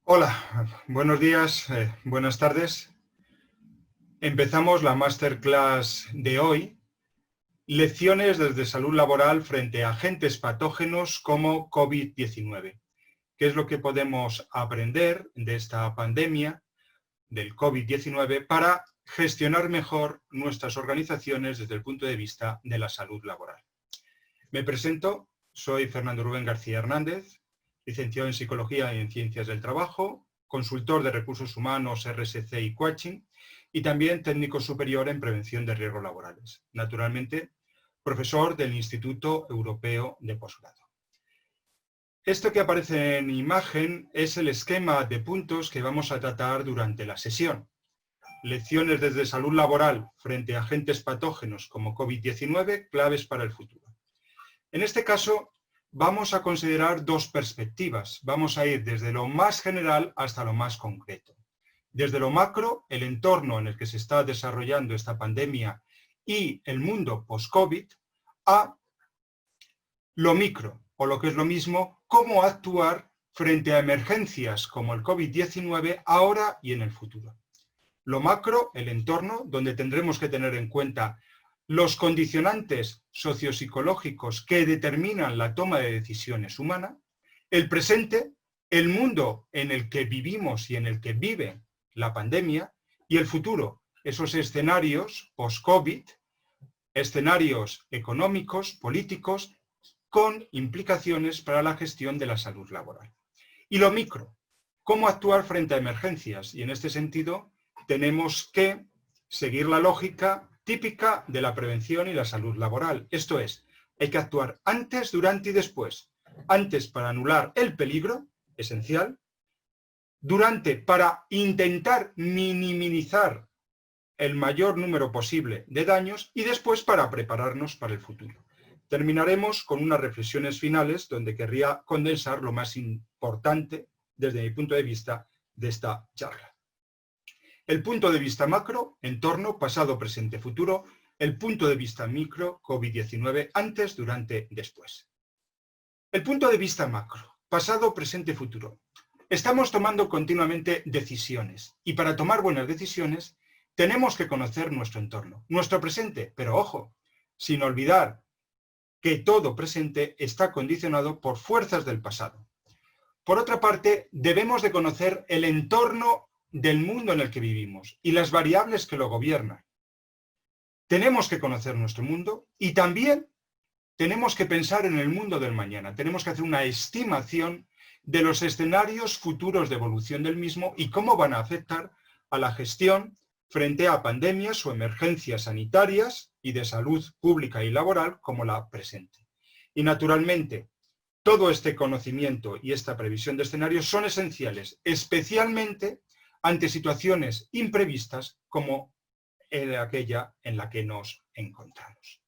Hola, buenos días, buenas tardes. Empezamos la masterclass de hoy, lecciones desde salud laboral frente a agentes patógenos como COVID-19. ¿Qué es lo que podemos aprender de esta pandemia del COVID-19 para gestionar mejor nuestras organizaciones desde el punto de vista de la salud laboral? Me presento, soy Fernando Rubén García Hernández, licenciado en Psicología y en Ciencias del Trabajo, consultor de recursos humanos, RSC y coaching, y también técnico superior en prevención de riesgos laborales. Naturalmente, profesor del Instituto Europeo de Posgrado. Esto que aparece en imagen es el esquema de puntos que vamos a tratar durante la sesión. Lecciones desde salud laboral frente a agentes patógenos como COVID-19, claves para el futuro. En este caso, vamos a considerar dos perspectivas. Vamos a ir desde lo más general hasta lo más concreto. Desde lo macro, el entorno en el que se está desarrollando esta pandemia y el mundo post-COVID, a lo micro, o lo que es lo mismo, cómo actuar frente a emergencias como el COVID-19 ahora y en el futuro. Lo macro, el entorno, donde tendremos que tener en cuenta los condicionantes sociopsicológicos que determinan la toma de decisiones humana, el presente, el mundo en el que vivimos y en el que vive la pandemia, y el futuro, esos escenarios post-COVID, escenarios económicos, políticos, con implicaciones para la gestión de la salud laboral. Y lo micro, cómo actuar frente a emergencias, y en este sentido tenemos que seguir la lógica típica de la prevención y la salud laboral. Esto es, hay que actuar antes, durante y después. Antes para anular el peligro, esencial. Durante para intentar minimizar el mayor número posible de daños y después para prepararnos para el futuro. Terminaremos con unas reflexiones finales donde querría condensar lo más importante desde mi punto de vista de esta charla. El punto de vista macro, entorno, pasado, presente, futuro. El punto de vista micro, COVID-19, antes, durante, después. El punto de vista macro, pasado, presente, futuro. Estamos tomando continuamente decisiones y para tomar buenas decisiones tenemos que conocer nuestro entorno, nuestro presente, pero ojo, sin olvidar que todo presente está condicionado por fuerzas del pasado. Por otra parte, debemos de conocer el entorno del mundo en el que vivimos y las variables que lo gobiernan. Tenemos que conocer nuestro mundo y también tenemos que pensar en el mundo del mañana. Tenemos que hacer una estimación de los escenarios futuros de evolución del mismo y cómo van a afectar a la gestión frente a pandemias o emergencias sanitarias y de salud pública y laboral como la presente. Y naturalmente, todo este conocimiento y esta previsión de escenarios son esenciales, especialmente ante situaciones imprevistas como aquella en la que nos encontramos.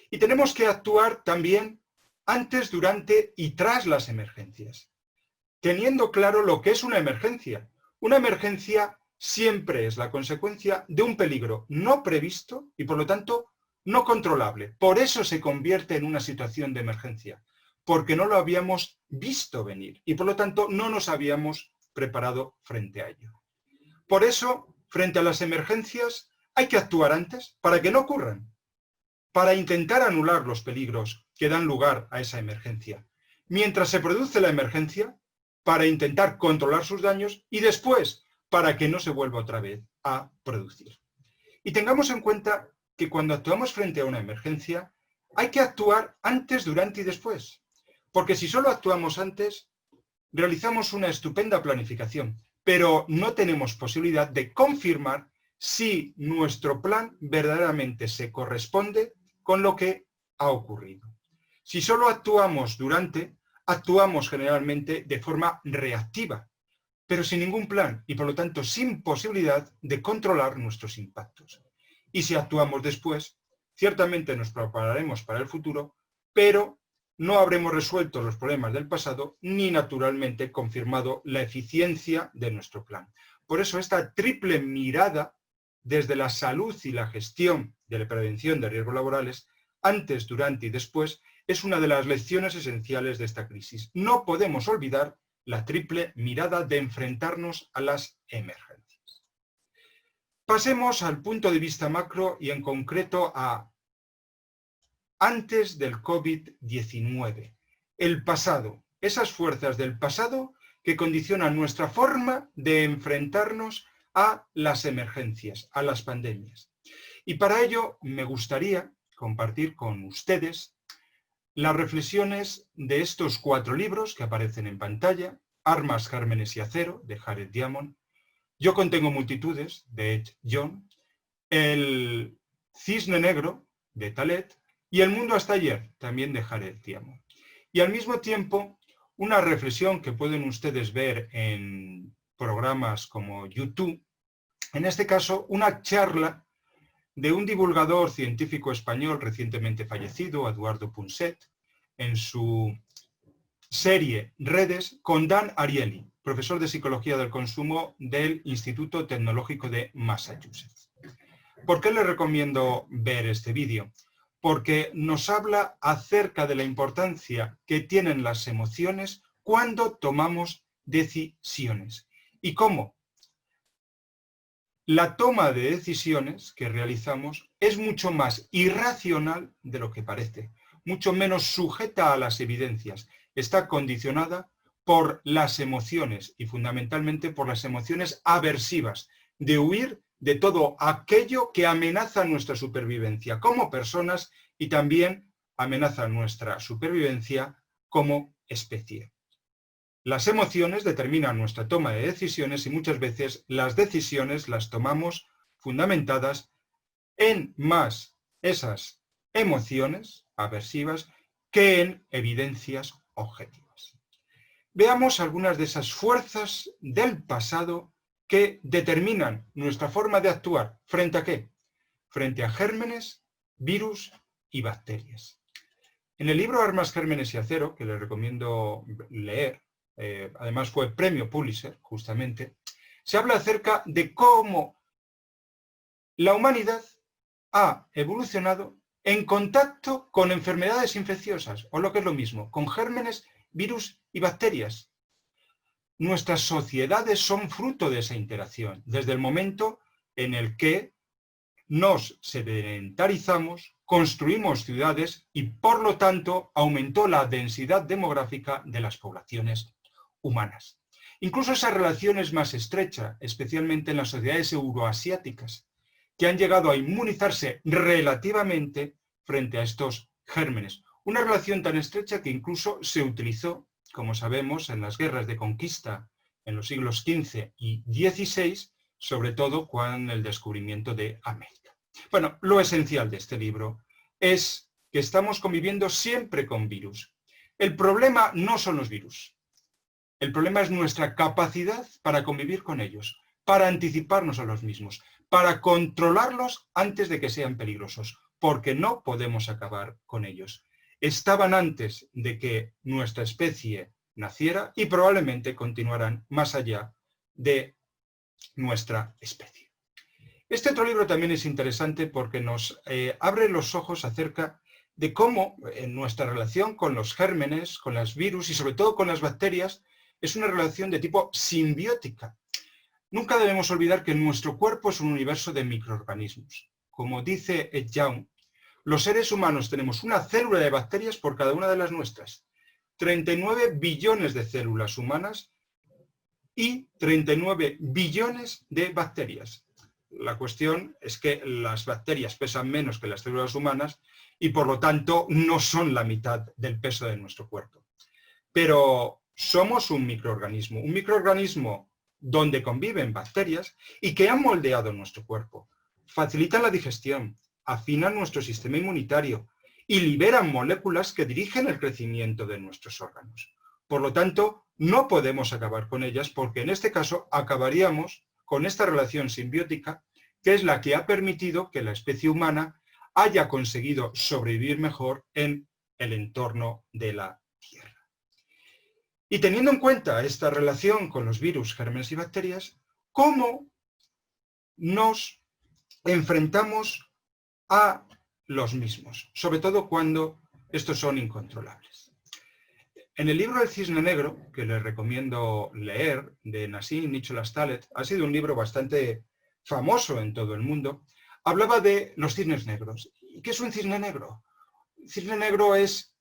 Y tenemos que actuar también antes, durante y tras las emergencias, teniendo claro lo que es una emergencia. Una emergencia siempre es la consecuencia de un peligro no previsto y por lo tanto no controlable. Por eso se convierte en una situación de emergencia, porque no lo habíamos visto venir y por lo tanto no nos habíamos preparado frente a ello. Por eso, frente a las emergencias, hay que actuar antes para que no ocurran, para intentar anular los peligros que dan lugar a esa emergencia. Mientras se produce la emergencia, para intentar controlar sus daños y después para que no se vuelva otra vez a producir. Y tengamos en cuenta que cuando actuamos frente a una emergencia, hay que actuar antes, durante y después. Porque si solo actuamos antes, realizamos una estupenda planificación, pero no tenemos posibilidad de confirmar si nuestro plan verdaderamente se corresponde con lo que ha ocurrido. Si solo actuamos durante, actuamos generalmente de forma reactiva, pero sin ningún plan y por lo tanto sin posibilidad de controlar nuestros impactos. Y si actuamos después, ciertamente nos prepararemos para el futuro, pero no habremos resuelto los problemas del pasado ni naturalmente confirmado la eficiencia de nuestro plan. Por eso esta triple mirada desde la salud y la gestión de la prevención de riesgos laborales, antes, durante y después, es una de las lecciones esenciales de esta crisis. No podemos olvidar la triple mirada de enfrentarnos a las emergencias. Pasemos al punto de vista macro y en concreto a antes del COVID-19, el pasado, esas fuerzas del pasado que condicionan nuestra forma de enfrentarnos a las emergencias, a las pandemias. Y para ello me gustaría compartir con ustedes las reflexiones de estos 4 libros que aparecen en pantalla: Armas, Gérmenes y Acero, de Jared Diamond; Yo contengo multitudes, de Ed Yong; El Cisne Negro, de Talet; y El mundo hasta ayer, también de Jared Diamond. Y al mismo tiempo, una reflexión que pueden ustedes ver en programas como YouTube, en este caso, una charla de un divulgador científico español recientemente fallecido, Eduardo Punset, en su serie Redes, con Dan Ariely, profesor de Psicología del Consumo del Instituto Tecnológico de Massachusetts. ¿Por qué les recomiendo ver este vídeo? Porque nos habla acerca de la importancia que tienen las emociones cuando tomamos decisiones y cómo la toma de decisiones que realizamos es mucho más irracional de lo que parece, mucho menos sujeta a las evidencias. Está condicionada por las emociones y fundamentalmente por las emociones aversivas, de huir de todo aquello que amenaza nuestra supervivencia como personas y también amenaza nuestra supervivencia como especie. Las emociones determinan nuestra toma de decisiones y muchas veces las decisiones las tomamos fundamentadas en más esas emociones aversivas que en evidencias objetivas. Veamos algunas de esas fuerzas del pasado que determinan nuestra forma de actuar. ¿Frente a qué? Frente a gérmenes, virus y bacterias. En el libro Armas, Gérmenes y Acero, que les recomiendo leer, además fue premio Pulitzer, justamente, se habla acerca de cómo la humanidad ha evolucionado en contacto con enfermedades infecciosas, o lo que es lo mismo, con gérmenes, virus y bacterias. Nuestras sociedades son fruto de esa interacción, desde el momento en el que nos sedentarizamos, construimos ciudades y, por lo tanto, aumentó la densidad demográfica de las poblaciones humanas. Incluso esa relación es más estrecha, especialmente en las sociedades euroasiáticas, que han llegado a inmunizarse relativamente frente a estos gérmenes. Una relación tan estrecha que incluso se utilizó, como sabemos, en las guerras de conquista en los siglos XV y XVI, sobre todo con el descubrimiento de América. Bueno, lo esencial de este libro es que estamos conviviendo siempre con virus. El problema no son los virus. El problema es nuestra capacidad para convivir con ellos, para anticiparnos a los mismos, para controlarlos antes de que sean peligrosos, porque no podemos acabar con ellos. Estaban antes de que nuestra especie naciera y probablemente continuarán más allá de nuestra especie. Este otro libro también es interesante porque nos abre los ojos acerca de cómo en nuestra relación con los gérmenes, con los virus y sobre todo con las bacterias, es una relación de tipo simbiótica. Nunca debemos olvidar que nuestro cuerpo es un universo de microorganismos. Como dice Ed Yong, los seres humanos tenemos una célula de bacterias por cada una de las nuestras. 39 billones de células humanas y 39 billones de bacterias. La cuestión es que las bacterias pesan menos que las células humanas y por lo tanto no son la mitad del peso de nuestro cuerpo. Pero somos un microorganismo donde conviven bacterias y que han moldeado nuestro cuerpo, facilitan la digestión, afinan nuestro sistema inmunitario y liberan moléculas que dirigen el crecimiento de nuestros órganos. Por lo tanto, no podemos acabar con ellas porque en este caso acabaríamos con esta relación simbiótica que es la que ha permitido que la especie humana haya conseguido sobrevivir mejor en el entorno de la Tierra. Y teniendo en cuenta esta relación con los virus, gérmenes y bacterias, ¿cómo nos enfrentamos a los mismos? Sobre todo cuando estos son incontrolables. En el libro El Cisne Negro, que les recomiendo leer, de Nassim Nicholas Taleb, ha sido un libro bastante famoso en todo el mundo, hablaba de los cisnes negros. ¿Y qué es un cisne negro? El cisne negro es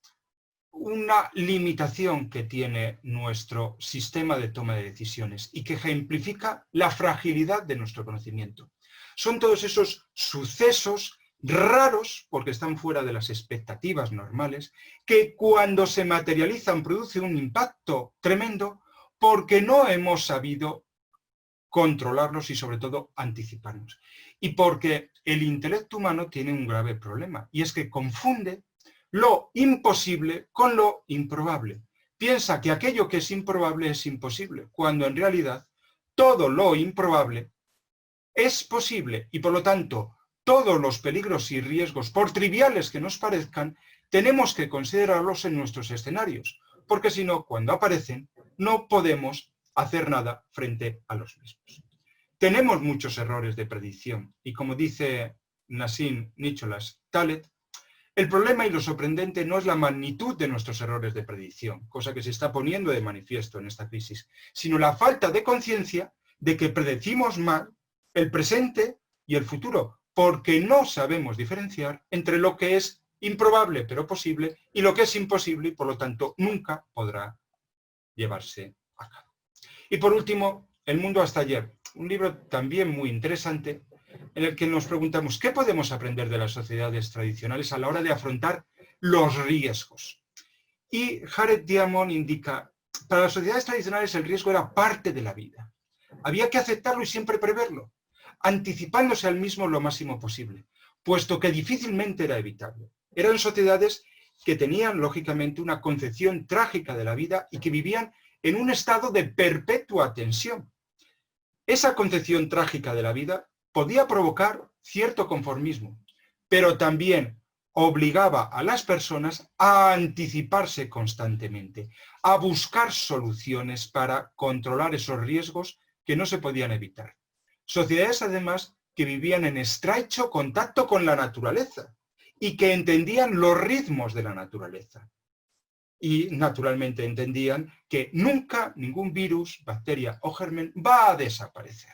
una limitación que tiene nuestro sistema de toma de decisiones y que ejemplifica la fragilidad de nuestro conocimiento. Son todos esos sucesos raros, porque están fuera de las expectativas normales, que cuando se materializan produce un impacto tremendo porque no hemos sabido controlarlos y sobre todo anticiparnos. Y porque el intelecto humano tiene un grave problema, y es que confunde lo imposible con lo improbable. Piensa que aquello que es improbable es imposible, cuando en realidad todo lo improbable es posible y por lo tanto todos los peligros y riesgos, por triviales que nos parezcan, tenemos que considerarlos en nuestros escenarios, porque si no, cuando aparecen, no podemos hacer nada frente a los mismos. Tenemos muchos errores de predicción y como dice Nassim Nicholas Taleb, el problema y lo sorprendente no es la magnitud de nuestros errores de predicción, cosa que se está poniendo de manifiesto en esta crisis, sino la falta de conciencia de que predecimos mal el presente y el futuro, porque no sabemos diferenciar entre lo que es improbable pero posible y lo que es imposible y por lo tanto nunca podrá llevarse a cabo. Y por último, El mundo hasta ayer, un libro también muy interesante en el que nos preguntamos qué podemos aprender de las sociedades tradicionales a la hora de afrontar los riesgos. Y Jared Diamond indica, para las sociedades tradicionales el riesgo era parte de la vida. Había que aceptarlo y siempre preverlo, anticipándose al mismo lo máximo posible, puesto que difícilmente era evitable. Eran sociedades que tenían, lógicamente, una concepción trágica de la vida y que vivían en un estado de perpetua tensión. Esa concepción trágica de la vida podía provocar cierto conformismo, pero también obligaba a las personas a anticiparse constantemente, a buscar soluciones para controlar esos riesgos que no se podían evitar. Sociedades, además, que vivían en estrecho contacto con la naturaleza y que entendían los ritmos de la naturaleza. Y, naturalmente, entendían que nunca ningún virus, bacteria o germen va a desaparecer.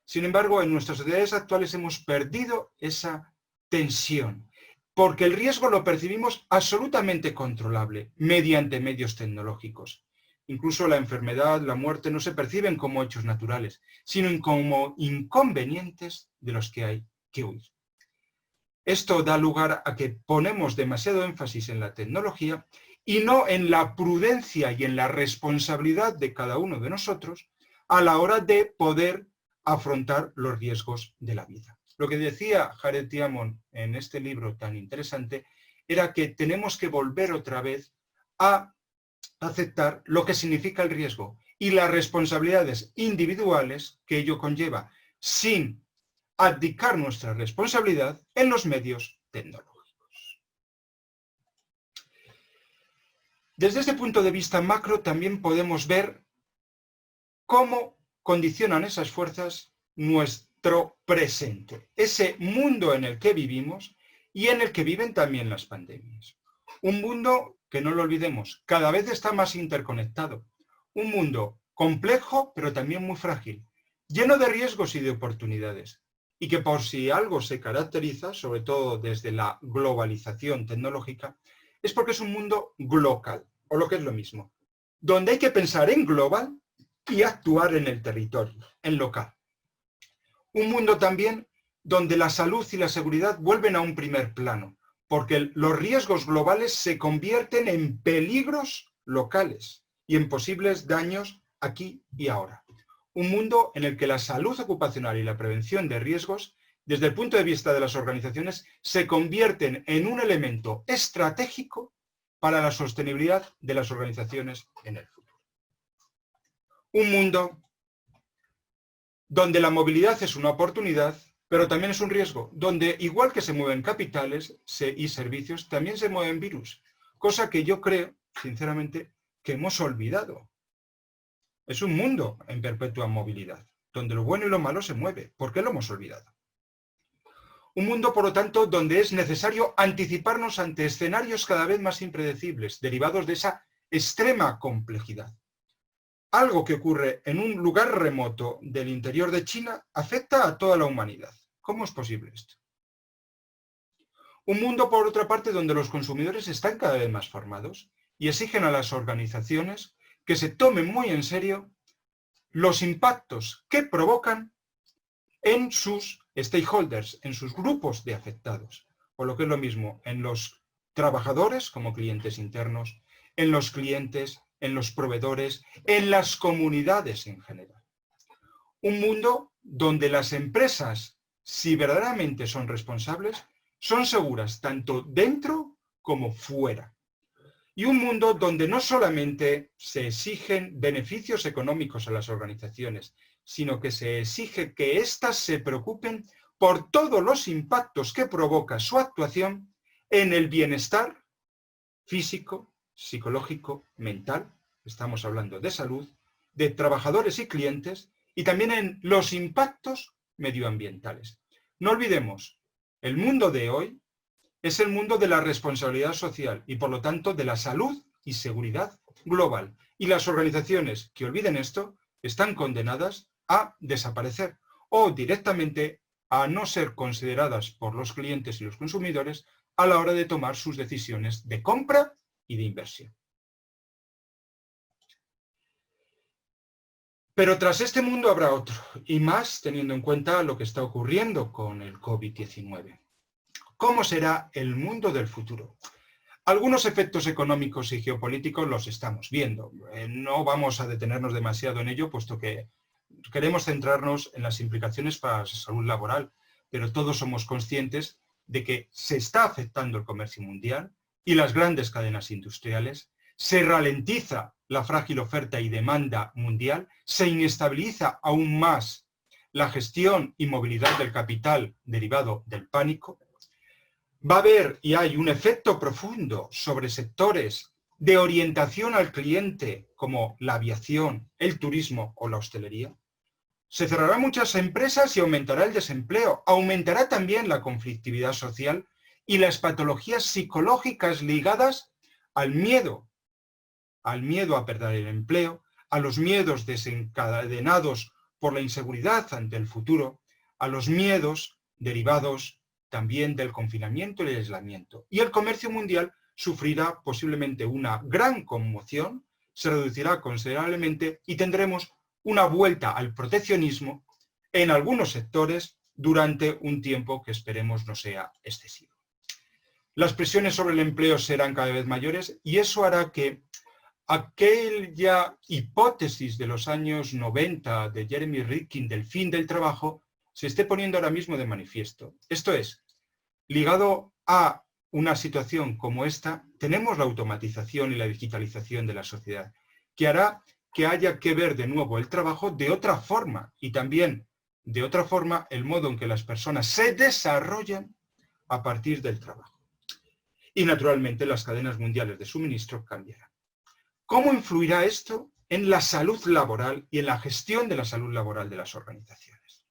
Sin embargo, en nuestras sociedades actuales hemos perdido esa tensión, porque el riesgo lo percibimos absolutamente controlable mediante medios tecnológicos. Incluso la enfermedad, la muerte no se perciben como hechos naturales, sino como inconvenientes de los que hay que huir. Esto da lugar a que ponemos demasiado énfasis en la tecnología y no en la prudencia y en la responsabilidad de cada uno de nosotros a la hora de poder afrontar los riesgos de la vida. Lo que decía Jared Diamond en este libro tan interesante era que tenemos que volver otra vez a aceptar lo que significa el riesgo y las responsabilidades individuales que ello conlleva, sin abdicar nuestra responsabilidad en los medios tecnológicos. Desde este punto de vista macro también podemos ver cómo condicionan esas fuerzas nuestro presente, ese mundo en el que vivimos y en el que viven también las pandemias. Un mundo que, no lo olvidemos, cada vez está más interconectado. Un mundo complejo, pero también muy frágil, lleno de riesgos y de oportunidades. Y que por si algo se caracteriza, sobre todo desde la globalización tecnológica, es porque es un mundo glocal, o lo que es lo mismo, donde hay que pensar en global y actuar en el territorio, en local. Un mundo también donde la salud y la seguridad vuelven a un primer plano, porque los riesgos globales se convierten en peligros locales y en posibles daños aquí y ahora. Un mundo en el que la salud ocupacional y la prevención de riesgos, desde el punto de vista de las organizaciones, se convierten en un elemento estratégico para la sostenibilidad de las organizaciones en el futuro. Un mundo donde la movilidad es una oportunidad, pero también es un riesgo, donde igual que se mueven capitales y servicios, también se mueven virus, cosa que yo creo, sinceramente, que hemos olvidado. Es un mundo en perpetua movilidad, donde lo bueno y lo malo se mueve. ¿Por qué lo hemos olvidado? Un mundo, por lo tanto, donde es necesario anticiparnos ante escenarios cada vez más impredecibles, derivados de esa extrema complejidad. Algo que ocurre en un lugar remoto del interior de China afecta a toda la humanidad. ¿Cómo es posible esto? Un mundo, por otra parte, donde los consumidores están cada vez más formados y exigen a las organizaciones que se tomen muy en serio los impactos que provocan en sus stakeholders, en sus grupos de afectados, o lo que es lo mismo, en los trabajadores como clientes internos, en los clientes, en los proveedores, en las comunidades en general. Un mundo donde las empresas, si verdaderamente son responsables, son seguras tanto dentro como fuera. Y un mundo donde no solamente se exigen beneficios económicos a las organizaciones, sino que se exige que éstas se preocupen por todos los impactos que provoca su actuación en el bienestar físico, psicológico, mental, estamos hablando de salud, de trabajadores y clientes, y también en los impactos medioambientales. No olvidemos, el mundo de hoy es el mundo de la responsabilidad social y, por lo tanto, de la salud y seguridad global. Y las organizaciones que olviden esto están condenadas a desaparecer o directamente a no ser consideradas por los clientes y los consumidores a la hora de tomar sus decisiones de compra y de inversión. Pero tras este mundo habrá otro, y más teniendo en cuenta lo que está ocurriendo con el COVID-19. ¿Cómo será el mundo del futuro? Algunos efectos económicos y geopolíticos los estamos viendo. No vamos a detenernos demasiado en ello, puesto que queremos centrarnos en las implicaciones para la salud laboral, pero todos somos conscientes de que se está afectando el comercio mundial y las grandes cadenas industriales, se ralentiza la frágil oferta y demanda mundial, se inestabiliza aún más la gestión y movilidad del capital derivado del pánico. Va a haber y hay un efecto profundo sobre sectores de orientación al cliente como la aviación, el turismo o la hostelería. Se cerrarán muchas empresas y aumentará el desempleo. Aumentará también la conflictividad social y las patologías psicológicas ligadas al miedo a perder el empleo, a los miedos desencadenados por la inseguridad ante el futuro, a los miedos derivados también del confinamiento y el aislamiento. Y el comercio mundial sufrirá posiblemente una gran conmoción, se reducirá considerablemente y tendremos una vuelta al proteccionismo en algunos sectores durante un tiempo que esperemos no sea excesivo. Las presiones sobre el empleo serán cada vez mayores y eso hará que aquella hipótesis de los años 90 de Jeremy Rifkin del fin del trabajo se esté poniendo ahora mismo de manifiesto. Esto es, ligado a una situación como esta, tenemos la automatización y la digitalización de la sociedad, que hará que haya que ver de nuevo el trabajo de otra forma y también de otra forma el modo en que las personas se desarrollan a partir del trabajo. Y naturalmente las cadenas mundiales de suministro cambiarán. ¿Cómo influirá esto en la salud laboral y en la gestión de la salud laboral de las organizaciones?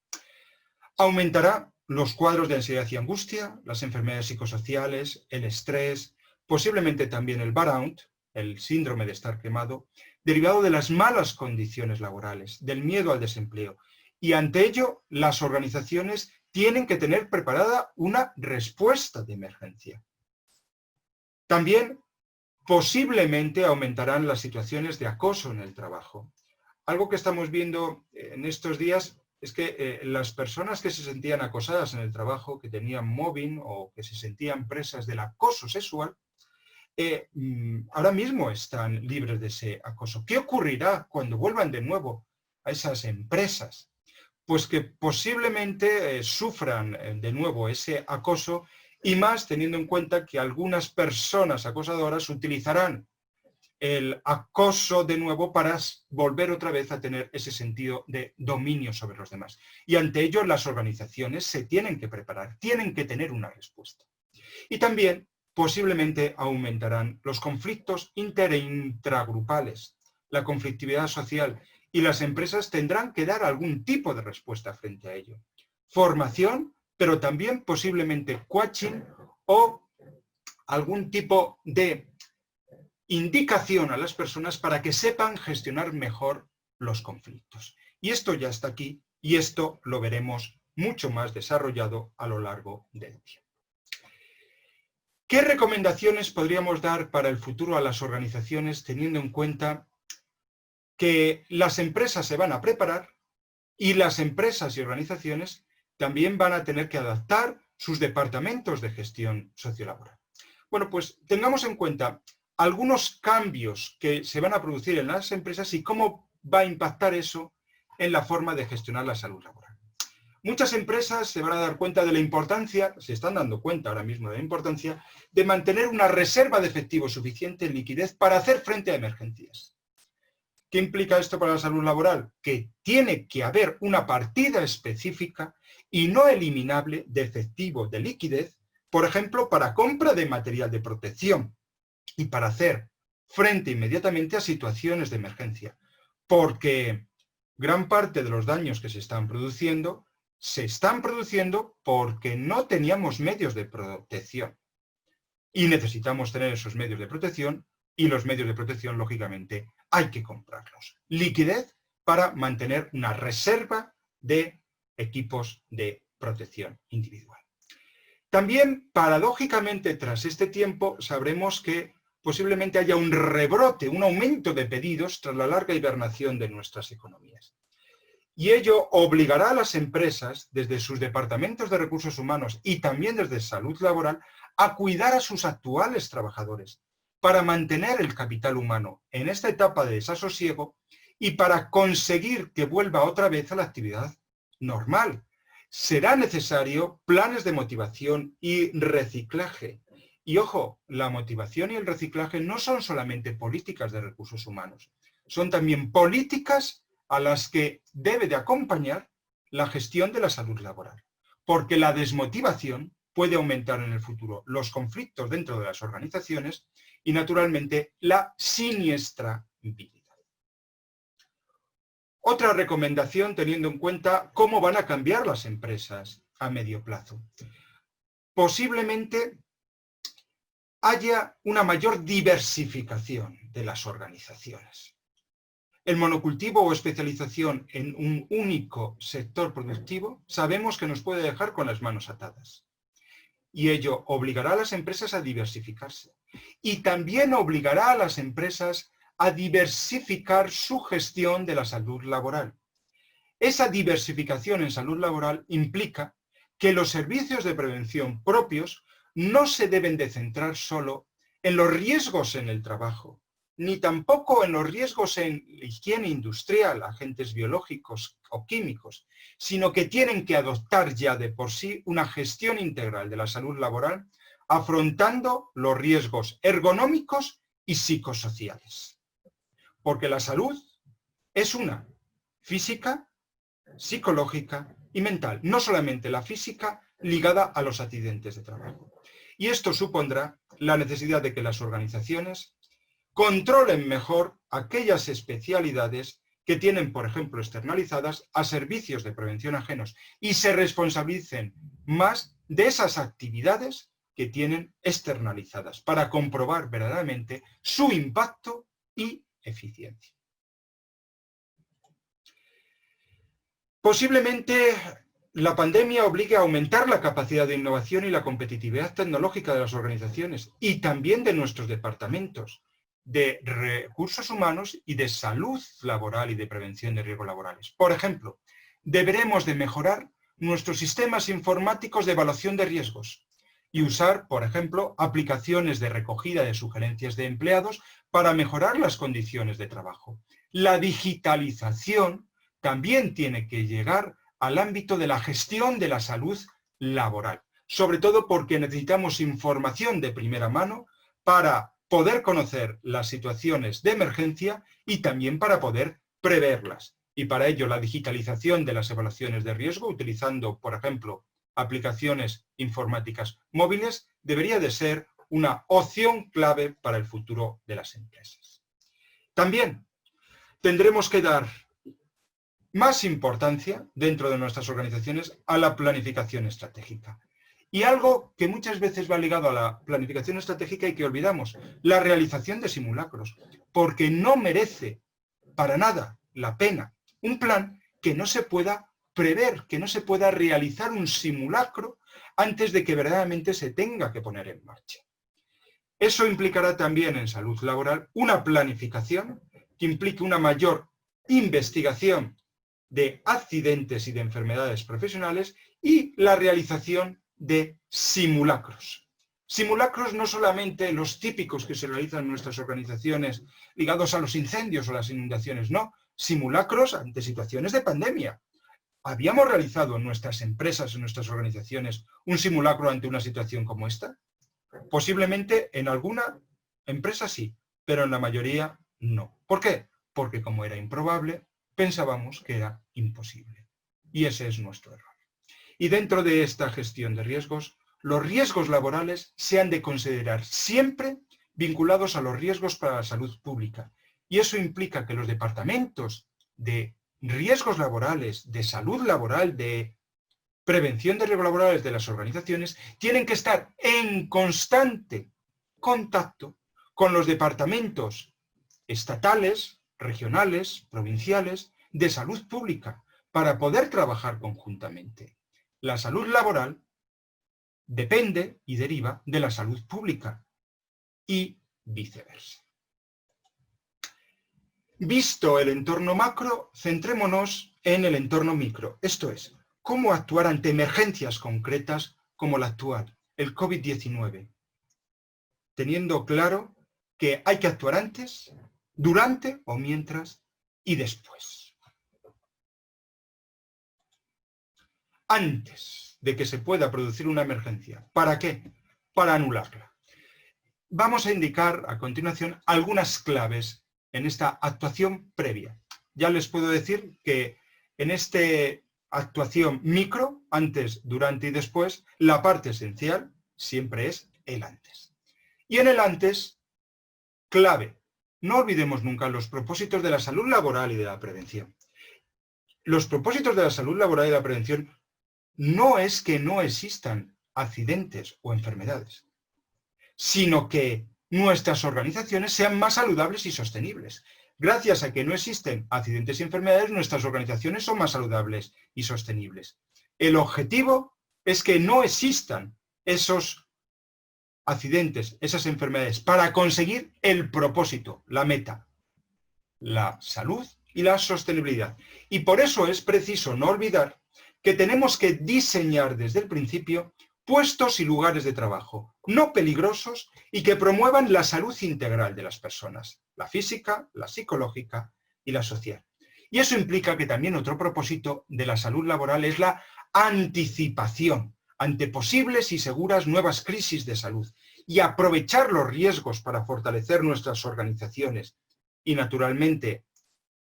Aumentará los cuadros de ansiedad y angustia, las enfermedades psicosociales, el estrés, posiblemente también el burnout, el síndrome de estar quemado, derivado de las malas condiciones laborales, del miedo al desempleo. Y ante ello, las organizaciones tienen que tener preparada una respuesta de emergencia. También posiblemente aumentarán las situaciones de acoso en el trabajo. Algo que estamos viendo en estos días es que las personas que se sentían acosadas en el trabajo, que tenían mobbing o que se sentían presas del acoso sexual, ahora mismo están libres de ese acoso. ¿Qué ocurrirá cuando vuelvan de nuevo a esas empresas? Pues que posiblemente sufran de nuevo ese acoso y más teniendo en cuenta que algunas personas acosadoras utilizarán el acoso de nuevo para volver otra vez a tener ese sentido de dominio sobre los demás. Y ante ello las organizaciones se tienen que preparar, tienen que tener una respuesta. Y también posiblemente aumentarán los conflictos inter e intragrupales, la conflictividad social, y las empresas tendrán que dar algún tipo de respuesta frente a ello. Formación, pero también posiblemente coaching o algún tipo de indicación a las personas para que sepan gestionar mejor los conflictos. Y esto ya está aquí y esto lo veremos mucho más desarrollado a lo largo del tiempo. ¿Qué recomendaciones podríamos dar para el futuro a las organizaciones teniendo en cuenta que las empresas se van a preparar y las empresas y organizaciones también van a tener que adaptar sus departamentos de gestión sociolaboral? Bueno, pues tengamos en cuenta algunos cambios que se van a producir en las empresas y cómo va a impactar eso en la forma de gestionar la salud laboral. Muchas empresas se van a dar cuenta de la importancia, se están dando cuenta ahora mismo de la importancia, de mantener una reserva de efectivo suficiente en liquidez para hacer frente a emergencias. ¿Qué implica esto para la salud laboral? Que tiene que haber una partida específica y no eliminable de efectivo de liquidez, por ejemplo, para compra de material de protección y para hacer frente inmediatamente a situaciones de emergencia, porque gran parte de los daños que se están produciendo porque no teníamos medios de protección. Y necesitamos tener esos medios de protección, y los medios de protección, lógicamente, hay que comprarlos. Liquidez para mantener una reserva de equipos de protección individual. También, paradójicamente, tras este tiempo, sabremos que posiblemente haya un rebrote, un aumento de pedidos tras la larga hibernación de nuestras economías. Y ello obligará a las empresas, desde sus departamentos de recursos humanos y también desde salud laboral, a cuidar a sus actuales trabajadores para mantener el capital humano en esta etapa de desasosiego y para conseguir que vuelva otra vez a la actividad normal. Será necesario planes de motivación y reciclaje. Y ojo, la motivación y el reciclaje no son solamente políticas de recursos humanos, son también políticas a las que debe de acompañar la gestión de la salud laboral, porque la desmotivación puede aumentar en el futuro los conflictos dentro de las organizaciones y, naturalmente, la siniestrabilidad. Otra recomendación, teniendo en cuenta cómo van a cambiar las empresas a medio plazo. Posiblemente haya una mayor diversificación de las organizaciones. El monocultivo o especialización en un único sector productivo sabemos que nos puede dejar con las manos atadas. Y ello obligará a las empresas a diversificarse. Y también obligará a las empresas a diversificar su gestión de la salud laboral. Esa diversificación en salud laboral implica que los servicios de prevención propios no se deben de centrar solo en los riesgos en el trabajo, ni tampoco en los riesgos en higiene industrial, agentes biológicos o químicos, sino que tienen que adoptar ya de por sí una gestión integral de la salud laboral, afrontando los riesgos ergonómicos y psicosociales. Porque la salud es una, física, psicológica y mental, no solamente la física ligada a los accidentes de trabajo. Y esto supondrá la necesidad de que las organizaciones controlen mejor aquellas especialidades que tienen, por ejemplo, externalizadas a servicios de prevención ajenos y se responsabilicen más de esas actividades que tienen externalizadas para comprobar verdaderamente su impacto y eficiencia. Posiblemente la pandemia obligue a aumentar la capacidad de innovación y la competitividad tecnológica de las organizaciones y también de nuestros departamentos de recursos humanos y de salud laboral y de prevención de riesgos laborales. Por ejemplo, deberemos de mejorar nuestros sistemas informáticos de evaluación de riesgos y usar, por ejemplo, aplicaciones de recogida de sugerencias de empleados para mejorar las condiciones de trabajo. La digitalización también tiene que llegar al ámbito de la gestión de la salud laboral, sobre todo porque necesitamos información de primera mano para poder conocer las situaciones de emergencia y también para poder preverlas. Y para ello la digitalización de las evaluaciones de riesgo, utilizando, por ejemplo, aplicaciones informáticas móviles, debería de ser una opción clave para el futuro de las empresas. También tendremos que dar más importancia dentro de nuestras organizaciones a la planificación estratégica. Y algo que muchas veces va ligado a la planificación estratégica y que olvidamos, la realización de simulacros, porque no merece para nada la pena un plan que no se pueda prever, que no se pueda realizar un simulacro antes de que verdaderamente se tenga que poner en marcha. Eso implicará también en salud laboral una planificación que implique una mayor investigación de accidentes y de enfermedades profesionales y la realización de simulacros. Simulacros no solamente los típicos que se realizan en nuestras organizaciones ligados a los incendios o las inundaciones, no, simulacros ante situaciones de pandemia. ¿Habíamos realizado en nuestras empresas, en nuestras organizaciones, un simulacro ante una situación como esta? Posiblemente en alguna empresa sí, pero en la mayoría no. ¿Por qué? Porque como era improbable, pensábamos que era imposible. Y ese es nuestro error. Y dentro de esta gestión de riesgos, los riesgos laborales se han de considerar siempre vinculados a los riesgos para la salud pública. Y eso implica que los departamentos de riesgos laborales, de salud laboral, de prevención de riesgos laborales de las organizaciones tienen que estar en constante contacto con los departamentos estatales, regionales, provinciales, de salud pública, para poder trabajar conjuntamente. La salud laboral depende y deriva de la salud pública y viceversa. Visto el entorno macro, centrémonos en el entorno micro, esto es, cómo actuar ante emergencias concretas como la actual, el COVID-19, teniendo claro que hay que actuar antes, durante o mientras y después. Antes de que se pueda producir una emergencia. ¿Para qué? Para anularla. Vamos a indicar a continuación algunas claves en esta actuación previa. Ya les puedo decir que en esta actuación micro, antes, durante y después, la parte esencial siempre es el antes. Y en el antes, clave. No olvidemos nunca los propósitos de la salud laboral y de la prevención. Los propósitos de la salud laboral y de la prevención no es que no existan accidentes o enfermedades, sino que nuestras organizaciones sean más saludables y sostenibles. Gracias a que no existen accidentes y enfermedades, nuestras organizaciones son más saludables y sostenibles. El objetivo es que no existan esos accidentes, esas enfermedades, para conseguir el propósito, la meta, la salud y la sostenibilidad. Y por eso es preciso no olvidar que tenemos que diseñar desde el principio puestos y lugares de trabajo no peligrosos y que promuevan la salud integral de las personas, la física, la psicológica y la social. Y eso implica que también otro propósito de la salud laboral es la anticipación ante posibles y seguras nuevas crisis de salud y aprovechar los riesgos para fortalecer nuestras organizaciones y, naturalmente,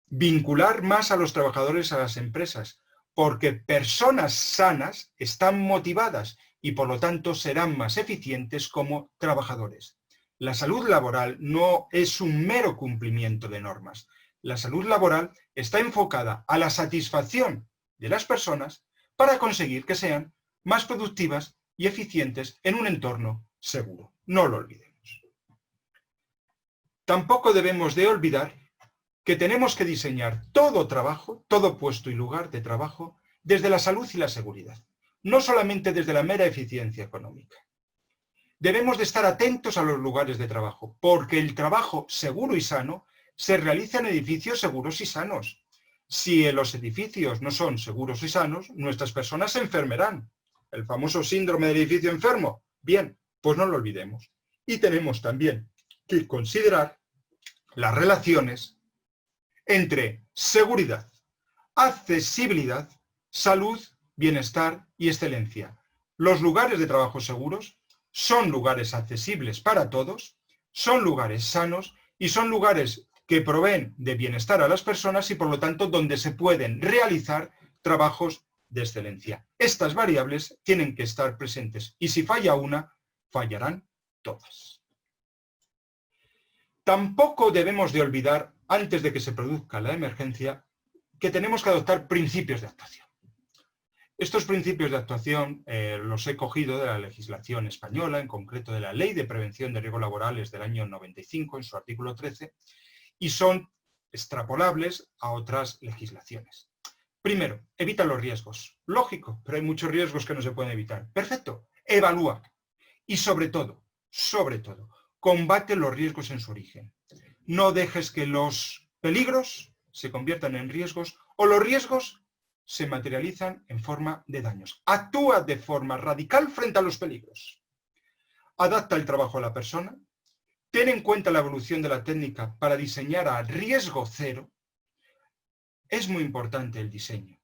vincular más a los trabajadores a las empresas, porque personas sanas están motivadas y por lo tanto serán más eficientes como trabajadores. La salud laboral no es un mero cumplimiento de normas. La salud laboral está enfocada a la satisfacción de las personas para conseguir que sean más productivas y eficientes en un entorno seguro. No lo olvidemos. Tampoco debemos de olvidar que tenemos que diseñar todo trabajo, todo puesto y lugar de trabajo desde la salud y la seguridad, no solamente desde la mera eficiencia económica. Debemos de estar atentos a los lugares de trabajo, porque el trabajo seguro y sano se realiza en edificios seguros y sanos. Si los edificios no son seguros y sanos, nuestras personas se enfermarán. El famoso síndrome del edificio enfermo. Bien, pues no lo olvidemos. Y tenemos también que considerar las relaciones entre seguridad, accesibilidad, salud, bienestar y excelencia. Los lugares de trabajo seguros son lugares accesibles para todos, son lugares sanos y son lugares que proveen de bienestar a las personas y por lo tanto donde se pueden realizar trabajos de excelencia. Estas variables tienen que estar presentes y si falla una, fallarán todas. Tampoco debemos de olvidar, antes de que se produzca la emergencia, que tenemos que adoptar principios de actuación. Estos principios de actuación los he cogido de la legislación española, en concreto de la Ley de Prevención de Riesgos Laborales del año 95, en su artículo 13, y son extrapolables a otras legislaciones. Primero, evita los riesgos. Lógico, pero hay muchos riesgos que no se pueden evitar. Perfecto, evalúa. Y sobre todo, combate los riesgos en su origen. No dejes que los peligros se conviertan en riesgos o los riesgos se materializan en forma de daños. Actúa de forma radical frente a los peligros. Adapta el trabajo a la persona. Ten en cuenta la evolución de la técnica para diseñar a riesgo cero. Es muy importante el diseño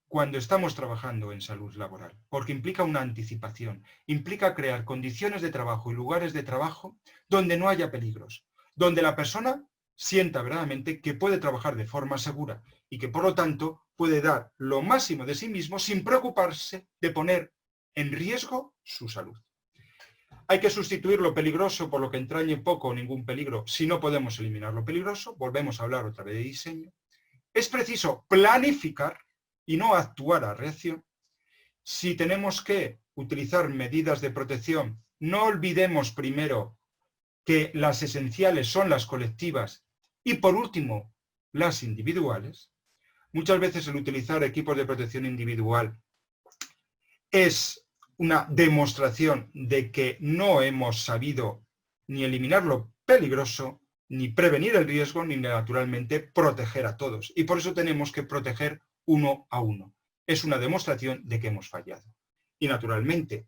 cuando estamos trabajando en salud laboral, porque implica una anticipación, implica crear condiciones de trabajo y lugares de trabajo donde no haya peligros, donde la persona sienta verdaderamente que puede trabajar de forma segura y que por lo tanto puede dar lo máximo de sí mismo sin preocuparse de poner en riesgo su salud. Hay que sustituir lo peligroso por lo que entrañe poco o ningún peligro si no podemos eliminar lo peligroso. Volvemos a hablar otra vez de diseño. Es preciso planificar y no actuar a reacción. Si tenemos que utilizar medidas de protección, no olvidemos primero que las esenciales son las colectivas y por último las individuales. Muchas veces el utilizar equipos de protección individual es una demostración de que no hemos sabido ni eliminar lo peligroso, ni prevenir el riesgo, ni naturalmente proteger a todos. Y por eso tenemos que proteger uno a uno. Es una demostración de que hemos fallado. Y naturalmente,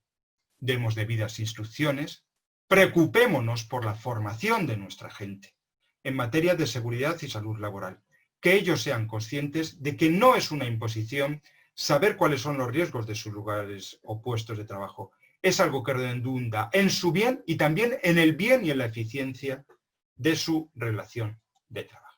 demos debidas instrucciones, preocupémonos por la formación de nuestra gente en materia de seguridad y salud laboral. Que ellos sean conscientes de que no es una imposición saber cuáles son los riesgos de sus lugares o puestos de trabajo. Es algo que redunda en su bien y también en el bien y en la eficiencia de su relación de trabajo.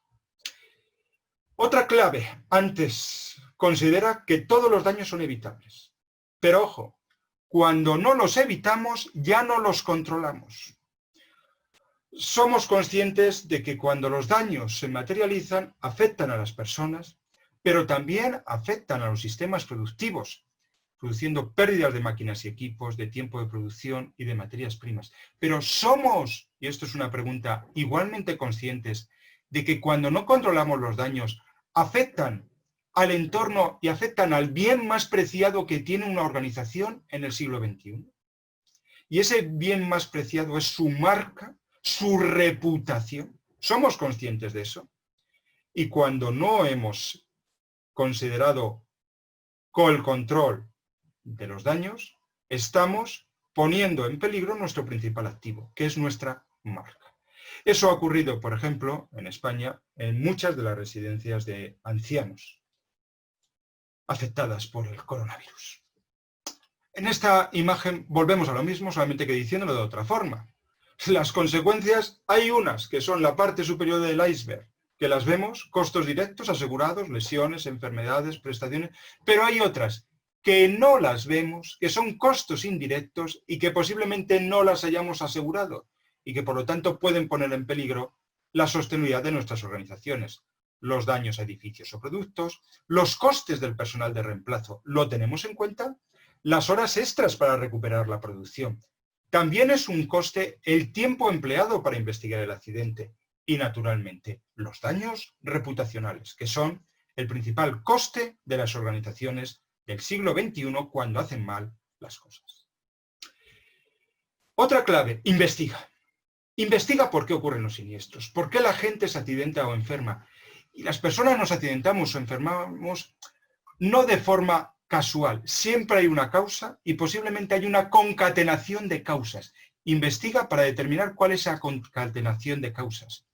Otra clave, antes, considera que todos los daños son evitables. Pero ojo, cuando no los evitamos, ya no los controlamos. Somos conscientes de que cuando los daños se materializan, afectan a las personas, pero también afectan a los sistemas productivos, produciendo pérdidas de máquinas y equipos, de tiempo de producción y de materias primas. Pero somos, y esto es una pregunta, igualmente conscientes de que cuando no controlamos los daños, afectan al entorno y afectan al bien más preciado que tiene una organización en el siglo XXI. Y ese bien más preciado es su marca, su reputación. ¿Somos conscientes de eso? Y cuando no hemos considerado con el control de los daños, estamos poniendo en peligro nuestro principal activo, que es nuestra marca. Eso ha ocurrido, por ejemplo, en España, en muchas de las residencias de ancianos afectadas por el coronavirus. En esta imagen volvemos a lo mismo, solamente que diciéndolo de otra forma. Las consecuencias, hay unas que son la parte superior del iceberg, que las vemos, costos directos, asegurados, lesiones, enfermedades, prestaciones, pero hay otras que no las vemos, que son costos indirectos y que posiblemente no las hayamos asegurado y que por lo tanto pueden poner en peligro la sostenibilidad de nuestras organizaciones. Los daños a edificios o productos, los costes del personal de reemplazo, ¿lo tenemos en cuenta? Las horas extras para recuperar la producción. También es un coste el tiempo empleado para investigar el accidente y, naturalmente, los daños reputacionales, que son el principal coste de las organizaciones del siglo XXI cuando hacen mal las cosas. Otra clave, investiga. Investiga por qué ocurren los siniestros, por qué la gente se accidenta o enferma. Y las personas nos accidentamos o enfermamos no de forma casual. Siempre hay una causa y posiblemente hay una concatenación de causas. Investiga para determinar cuál es esa concatenación de causas,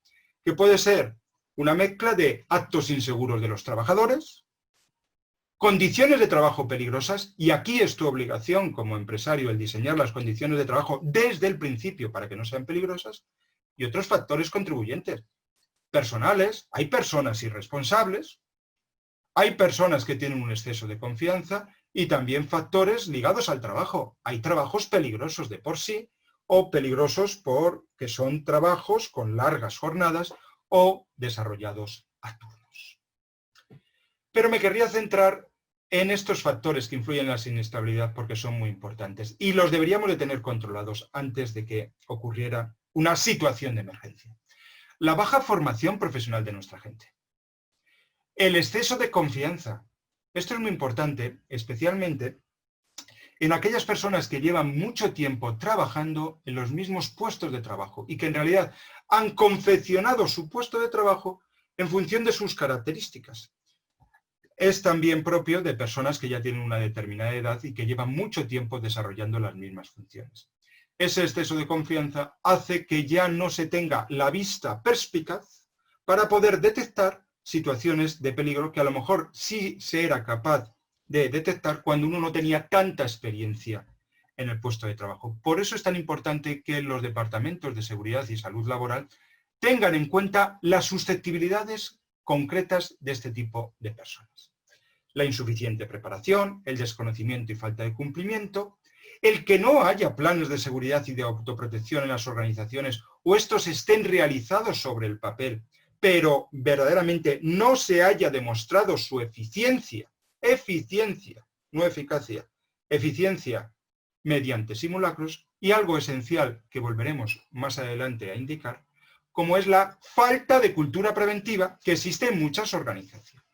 que puede ser una mezcla de actos inseguros de los trabajadores, condiciones de trabajo peligrosas, y aquí es tu obligación como empresario el diseñar las condiciones de trabajo desde el principio para que no sean peligrosas, y otros factores contribuyentes. Personales, hay personas irresponsables, hay personas que tienen un exceso de confianza y también factores ligados al trabajo. Hay trabajos peligrosos de por sí o peligrosos porque son trabajos con largas jornadas o desarrollados a turnos. Pero me querría centrar en estos factores que influyen en la siniestralidad porque son muy importantes y los deberíamos de tener controlados antes de que ocurriera una situación de emergencia. La baja formación profesional de nuestra gente. El exceso de confianza. Esto es muy importante, especialmente en aquellas personas que llevan mucho tiempo trabajando en los mismos puestos de trabajo y que en realidad han confeccionado su puesto de trabajo en función de sus características. Es también propio de personas que ya tienen una determinada edad y que llevan mucho tiempo desarrollando las mismas funciones. Ese exceso de confianza hace que ya no se tenga la vista perspicaz para poder detectar situaciones de peligro que a lo mejor sí se era capaz de detectar cuando uno no tenía tanta experiencia en el puesto de trabajo. Por eso es tan importante que los departamentos de seguridad y salud laboral tengan en cuenta las susceptibilidades concretas de este tipo de personas. La insuficiente preparación, el desconocimiento y falta de cumplimiento, el que no haya planes de seguridad y de autoprotección en las organizaciones o estos estén realizados sobre el papel, pero verdaderamente no se haya demostrado su eficiencia, no eficacia, eficiencia mediante simulacros, y algo esencial que volveremos más adelante a indicar, como es la falta de cultura preventiva que existe en muchas organizaciones.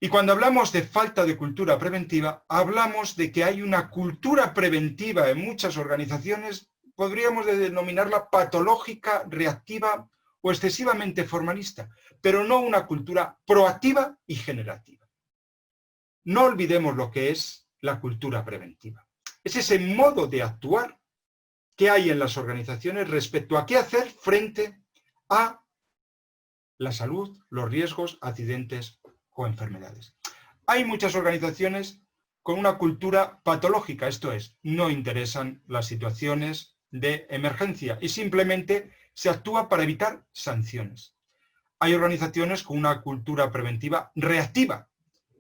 Y cuando hablamos de falta de cultura preventiva, hablamos de que hay una cultura preventiva en muchas organizaciones, podríamos denominarla patológica, reactiva o excesivamente formalista, pero no una cultura proactiva y generativa. No olvidemos lo que es la cultura preventiva. Es ese modo de actuar que hay en las organizaciones respecto a qué hacer frente a la salud, los riesgos, accidentes o enfermedades. Hay muchas organizaciones con una cultura patológica, esto es, no interesan las situaciones de emergencia y simplemente se actúa para evitar sanciones. Hay organizaciones con una cultura preventiva reactiva,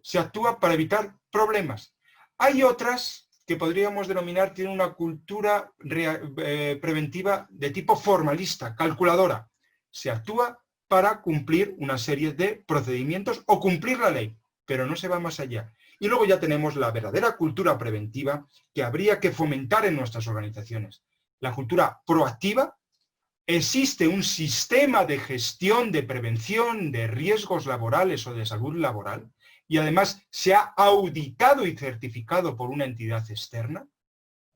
se actúa para evitar problemas. Hay otras que podríamos denominar tienen una cultura preventiva de tipo formalista, calculadora. Se actúa para cumplir una serie de procedimientos o cumplir la ley, pero no se va más allá. Y luego ya tenemos la verdadera cultura preventiva que habría que fomentar en nuestras organizaciones. La cultura proactiva. Existe un sistema de gestión de prevención de riesgos laborales o de salud laboral y además se ha auditado y certificado por una entidad externa,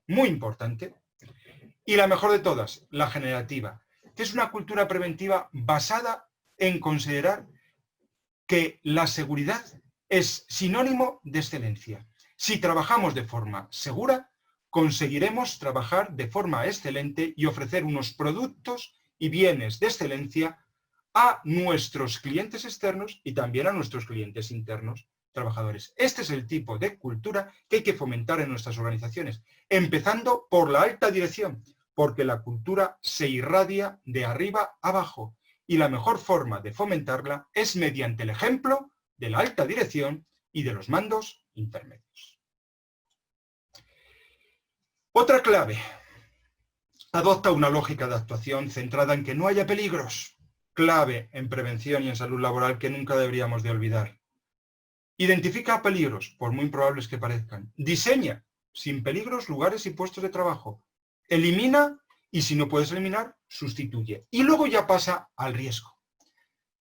muy importante. Y la mejor de todas, la generativa, que es una cultura preventiva basada en considerar que la seguridad es sinónimo de excelencia. Si trabajamos de forma segura, conseguiremos trabajar de forma excelente y ofrecer unos productos y bienes de excelencia a nuestros clientes externos y también a nuestros clientes internos trabajadores. Este es el tipo de cultura que hay que fomentar en nuestras organizaciones, empezando por la alta dirección, porque la cultura se irradia de arriba abajo y la mejor forma de fomentarla es mediante el ejemplo de la alta dirección y de los mandos intermedios. Otra clave. Adopta una lógica de actuación centrada en que no haya peligros. Clave en prevención y en salud laboral que nunca deberíamos de olvidar. Identifica peligros, por muy improbables que parezcan. Diseña, sin peligros, lugares y puestos de trabajo. Elimina y si no puedes eliminar, sustituye. Y luego ya pasa al riesgo.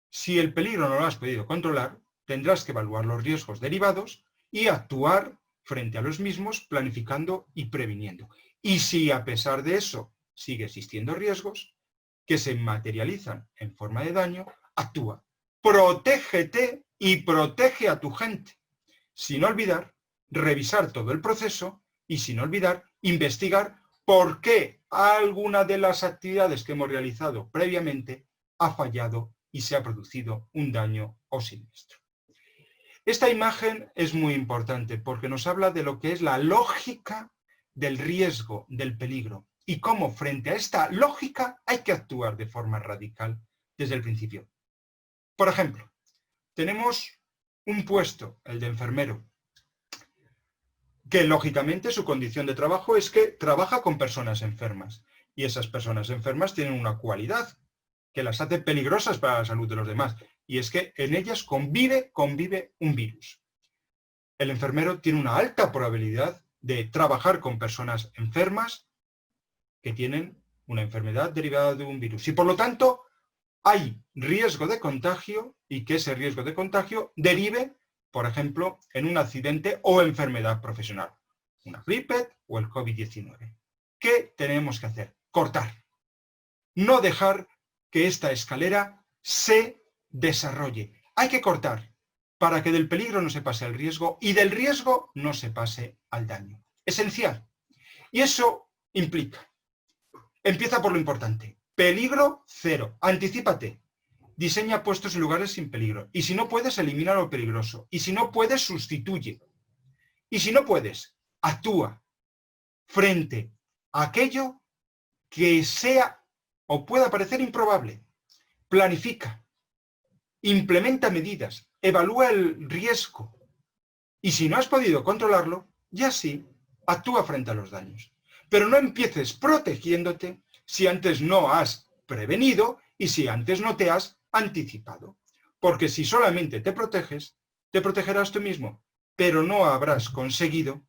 Si el peligro no lo has podido controlar, tendrás que evaluar los riesgos derivados y actuar frente a los mismos, planificando y previniendo. Y si a pesar de eso sigue existiendo riesgos que se materializan en forma de daño, actúa. Protégete y protege a tu gente. Sin olvidar, revisar todo el proceso y sin olvidar, investigar por qué alguna de las actividades que hemos realizado previamente ha fallado y se ha producido un daño o siniestro. Esta imagen es muy importante porque nos habla de lo que es la lógica del riesgo, del peligro, y cómo frente a esta lógica hay que actuar de forma radical desde el principio. Por ejemplo, tenemos un puesto, el de enfermero, que lógicamente su condición de trabajo es que trabaja con personas enfermas, y esas personas enfermas tienen una cualidad que las hace peligrosas para la salud de los demás, y es que en ellas convive un virus. El enfermero tiene una alta probabilidad de trabajar con personas enfermas que tienen una enfermedad derivada de un virus. Y por lo tanto, hay riesgo de contagio y que ese riesgo de contagio derive, por ejemplo, en un accidente o enfermedad profesional, una gripe o el COVID-19. ¿Qué tenemos que hacer? Cortar. No dejar que esta escalera se desarrolle. Hay que cortar para que del peligro no se pase al riesgo y del riesgo no se pase al daño. Esencial. Y eso implica, empieza por lo importante, peligro cero, anticípate, diseña puestos en lugares sin peligro, y si no puedes, elimina lo peligroso, y si no puedes, sustituye, y si no puedes, actúa frente a aquello que sea o pueda parecer improbable, planifica, implementa medidas, evalúa el riesgo, y si no has podido controlarlo, ya sí, actúa frente a los daños. Pero no empieces protegiéndote si antes no has prevenido y si antes no te has anticipado. Porque si solamente te proteges, te protegerás tú mismo, pero no habrás conseguido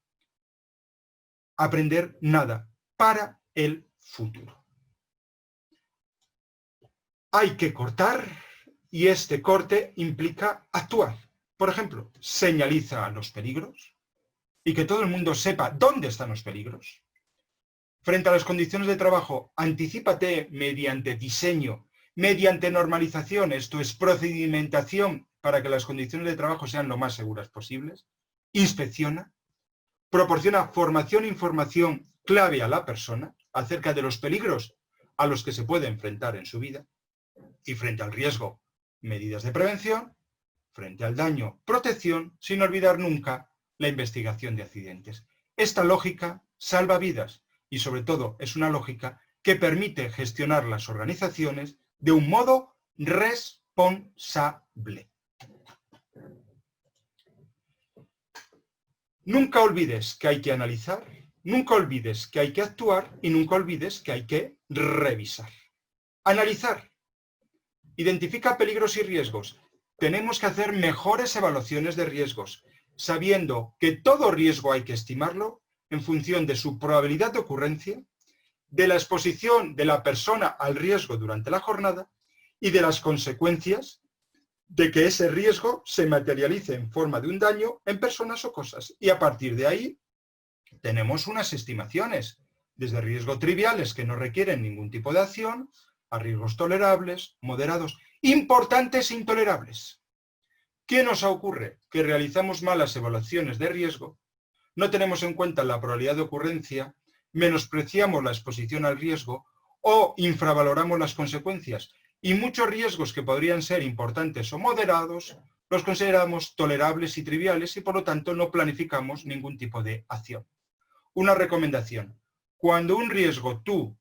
aprender nada para el futuro. Hay que cortar y este corte implica actuar. Por ejemplo, señaliza los peligros y que todo el mundo sepa dónde están los peligros. Frente a las condiciones de trabajo, anticípate mediante diseño, mediante normalización, esto es procedimentación para que las condiciones de trabajo sean lo más seguras posibles. Inspecciona, proporciona formación e información clave a la persona acerca de los peligros a los que se puede enfrentar en su vida. Y frente al riesgo, medidas de prevención, frente al daño, protección, sin olvidar nunca la investigación de accidentes. Esta lógica salva vidas y sobre todo es una lógica que permite gestionar las organizaciones de un modo responsable. Nunca olvides que hay que analizar, nunca olvides que hay que actuar y nunca olvides que hay que revisar. Analizar. Identifica peligros y riesgos. Tenemos que hacer mejores evaluaciones de riesgos, sabiendo que todo riesgo hay que estimarlo en función de su probabilidad de ocurrencia, de la exposición de la persona al riesgo durante la jornada y de las consecuencias de que ese riesgo se materialice en forma de un daño en personas o cosas. Y a partir de ahí tenemos unas estimaciones, desde riesgos triviales que no requieren ningún tipo de acción, a riesgos tolerables, moderados, importantes e intolerables. ¿Qué nos ocurre? Que realizamos malas evaluaciones de riesgo, no tenemos en cuenta la probabilidad de ocurrencia, menospreciamos la exposición al riesgo o infravaloramos las consecuencias. Y muchos riesgos que podrían ser importantes o moderados los consideramos tolerables y triviales y por lo tanto no planificamos ningún tipo de acción. Una recomendación: cuando un riesgo tú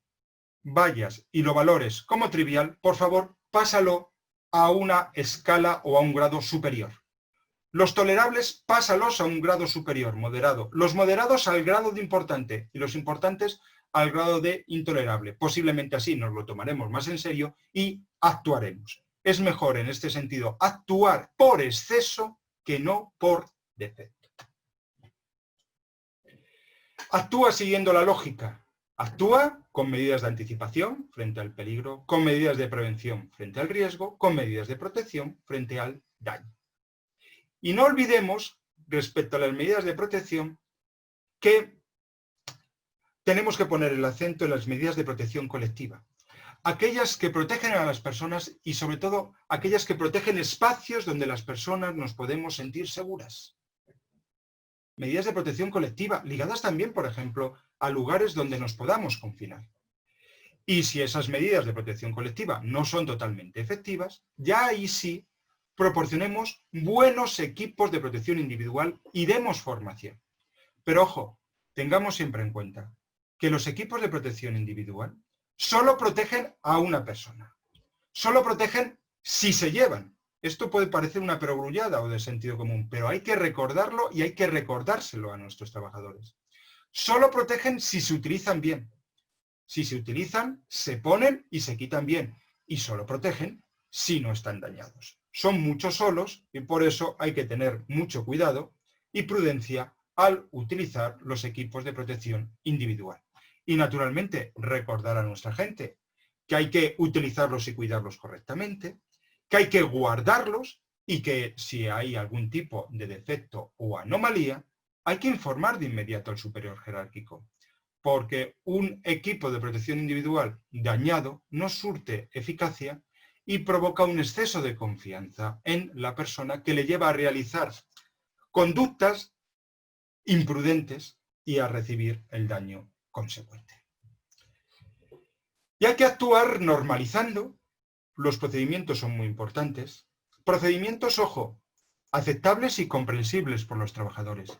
vayas y lo valores como trivial, por favor, pásalo a una escala o a un grado superior. Los tolerables, pásalos a un grado superior, moderado. Los moderados al grado de importante y los importantes al grado de intolerable. Posiblemente así nos lo tomaremos más en serio y actuaremos. Es mejor en este sentido actuar por exceso que no por defecto. Actúa siguiendo la lógica. Actúa con medidas de anticipación frente al peligro, con medidas de prevención frente al riesgo, con medidas de protección frente al daño. Y no olvidemos, respecto a las medidas de protección, que tenemos que poner el acento en las medidas de protección colectiva. Aquellas que protegen a las personas y sobre todo aquellas que protegen espacios donde las personas nos podemos sentir seguras. Medidas de protección colectiva ligadas también, por ejemplo, a lugares donde nos podamos confinar. Y si esas medidas de protección colectiva no son totalmente efectivas, ya ahí sí proporcionemos buenos equipos de protección individual y demos formación. Pero ojo, tengamos siempre en cuenta que los equipos de protección individual solo protegen a una persona. Solo protegen si se llevan. Esto puede parecer una perogrullada o de sentido común, pero hay que recordarlo y hay que recordárselo a nuestros trabajadores. Solo protegen si se utilizan bien. Si se utilizan, se ponen y se quitan bien. Y solo protegen si no están dañados. son muchos solos y por eso hay que tener mucho cuidado y prudencia al utilizar los equipos de protección individual. Y naturalmente recordar a nuestra gente que hay que utilizarlos y cuidarlos correctamente, que hay que guardarlos y que si hay algún tipo de defecto o anomalía, hay que informar de inmediato al superior jerárquico, porque un equipo de protección individual dañado no surte eficacia y provoca un exceso de confianza en la persona que le lleva a realizar conductas imprudentes y a recibir el daño consecuente. Y hay que actuar normalizando. Los procedimientos son muy importantes. Procedimientos, ojo, aceptables y comprensibles por los trabajadores.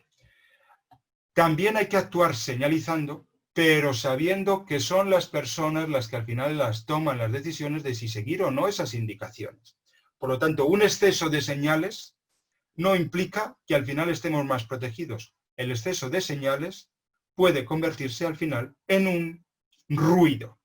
También hay que actuar señalizando, pero sabiendo que son las personas las que al final toman las decisiones de si seguir o no esas indicaciones. Por lo tanto, un exceso de señales no implica que al final estemos más protegidos. El exceso de señales puede convertirse al final en un ruido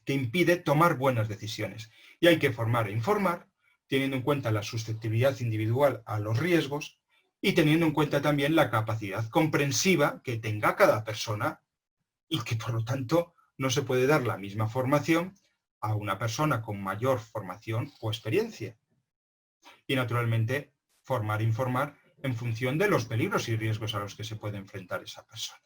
que impide tomar buenas decisiones. Y hay que formar e informar, teniendo en cuenta la susceptibilidad individual a los riesgos y teniendo en cuenta también la capacidad comprensiva que tenga cada persona y que por lo tanto no se puede dar la misma formación a una persona con mayor formación o experiencia. Y naturalmente formar e informar en función de los peligros y riesgos a los que se puede enfrentar esa persona.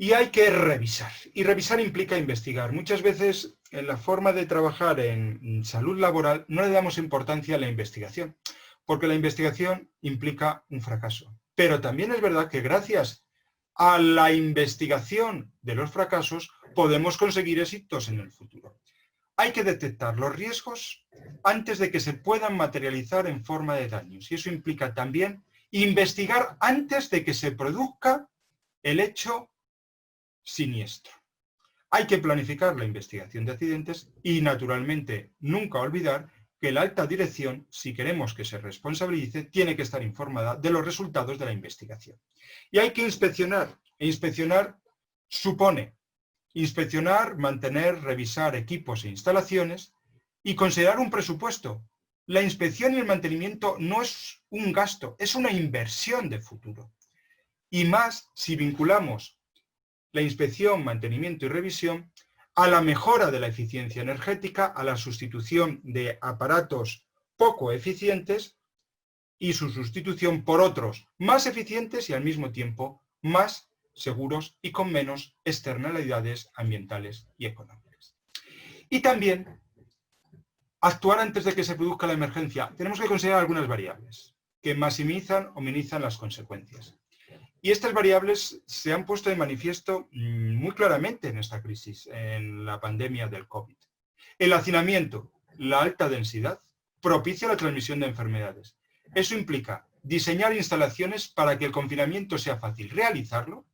Y hay que revisar. Y revisar implica investigar. Muchas veces en la forma de trabajar en salud laboral no le damos importancia a la investigación, porque la investigación implica un fracaso. Pero también es verdad que gracias a la investigación de los fracasos podemos conseguir éxitos en el futuro. Hay que detectar los riesgos antes de que se puedan materializar en forma de daños. Y eso implica también investigar antes de que se produzca el hecho siniestro. Hay que planificar la investigación de accidentes y, naturalmente, nunca olvidar que la alta dirección, si queremos que se responsabilice, tiene que estar informada de los resultados de la investigación. Y hay que inspeccionar. E inspeccionar supone inspeccionar, mantener, revisar equipos e instalaciones y considerar un presupuesto. La inspección y el mantenimiento no es un gasto, es una inversión de futuro. Y más si vinculamos la inspección, mantenimiento y revisión a la mejora de la eficiencia energética, a la sustitución de aparatos poco eficientes y su sustitución por otros más eficientes y al mismo tiempo más seguros y con menos externalidades ambientales y económicas. Y también actuar antes de que se produzca la emergencia. Tenemos que considerar algunas variables que maximizan o minimizan las consecuencias. Y estas variables se han puesto de manifiesto muy claramente en esta crisis, en la pandemia del COVID. El hacinamiento, la alta densidad, propicia la transmisión de enfermedades. Eso implica diseñar instalaciones para que el confinamiento sea fácil realizarlo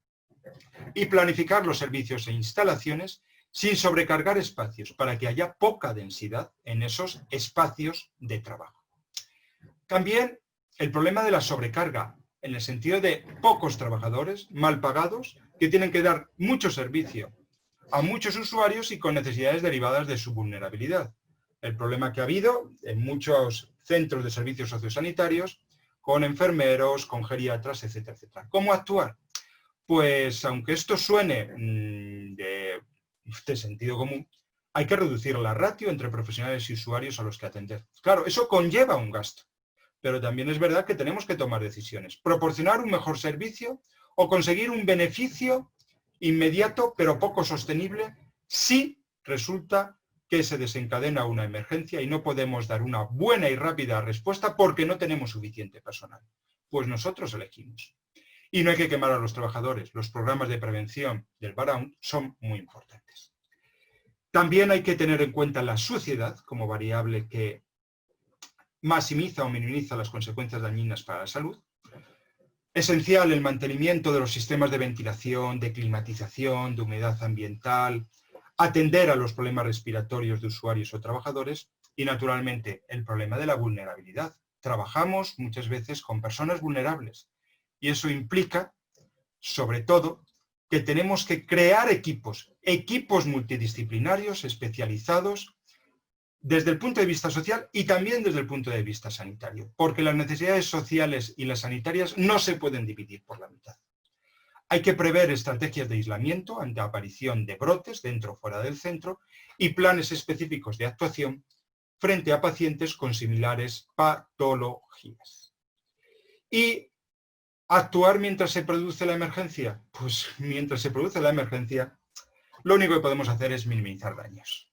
y planificar los servicios e instalaciones sin sobrecargar espacios para que haya poca densidad en esos espacios de trabajo. También el problema de la sobrecarga, en el sentido de pocos trabajadores mal pagados que tienen que dar mucho servicio a muchos usuarios y con necesidades derivadas de su vulnerabilidad. El problema que ha habido en muchos centros de servicios sociosanitarios con enfermeros, con geriatras, etcétera, etcétera. ¿Cómo actuar? Pues aunque esto suene de sentido común, hay que reducir la ratio entre profesionales y usuarios a los que atender. Claro, eso conlleva un gasto. Pero también es verdad que tenemos que tomar decisiones. Proporcionar un mejor servicio o conseguir un beneficio inmediato pero poco sostenible si resulta que se desencadena una emergencia y no podemos dar una buena y rápida respuesta porque no tenemos suficiente personal. Pues nosotros elegimos. Y no hay que quemar a los trabajadores. Los programas de prevención del burnout son muy importantes. También hay que tener en cuenta la suciedad como variable que maximiza o minimiza las consecuencias dañinas para la salud. Esencial el mantenimiento de los sistemas de ventilación, de climatización, de humedad ambiental, atender a los problemas respiratorios de usuarios o trabajadores y, naturalmente, el problema de la vulnerabilidad. Trabajamos muchas veces con personas vulnerables y eso implica, sobre todo, que tenemos que crear equipos multidisciplinarios, especializados, desde el punto de vista social y también desde el punto de vista sanitario, porque las necesidades sociales y las sanitarias no se pueden dividir por la mitad. Hay que prever estrategias de aislamiento ante la aparición de brotes dentro o fuera del centro y planes específicos de actuación frente a pacientes con similares patologías. ¿Y actuar mientras se produce la emergencia? Pues mientras se produce la emergencia, lo único que podemos hacer es minimizar daños.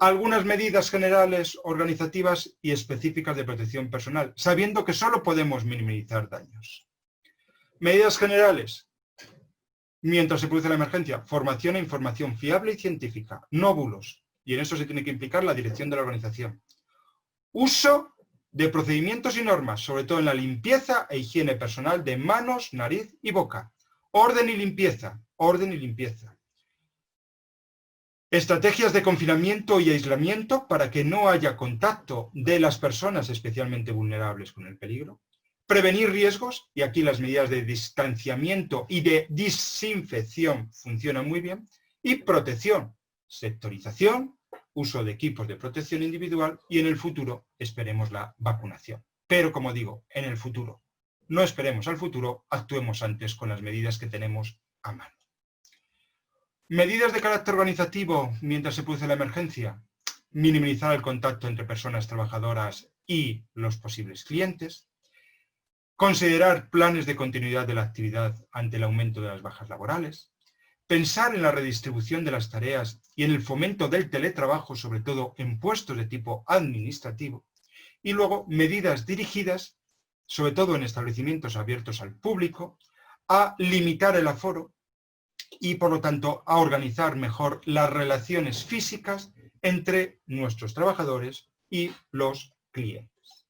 Algunas medidas generales, organizativas y específicas de protección personal, sabiendo que solo podemos minimizar daños. Medidas generales. Mientras se produce la emergencia, formación e información fiable y científica, no bulos. Y en eso se tiene que implicar la dirección de la organización. Uso de procedimientos y normas, sobre todo en la limpieza e higiene personal de manos, nariz y boca. Orden y limpieza, orden y limpieza. Estrategias de confinamiento y aislamiento para que no haya contacto de las personas especialmente vulnerables con el peligro. Prevenir riesgos, y aquí las medidas de distanciamiento y de desinfección funcionan muy bien. Y protección, sectorización, uso de equipos de protección individual y en el futuro esperemos la vacunación. Pero como digo, en el futuro. No esperemos al futuro, actuemos antes con las medidas que tenemos a mano. Medidas de carácter organizativo mientras se produce la emergencia. Minimizar el contacto entre personas trabajadoras y los posibles clientes. Considerar planes de continuidad de la actividad ante el aumento de las bajas laborales. Pensar en la redistribución de las tareas y en el fomento del teletrabajo, sobre todo en puestos de tipo administrativo. Y luego medidas dirigidas, sobre todo en establecimientos abiertos al público, a limitar el aforo y, por lo tanto, a organizar mejor las relaciones físicas entre nuestros trabajadores y los clientes.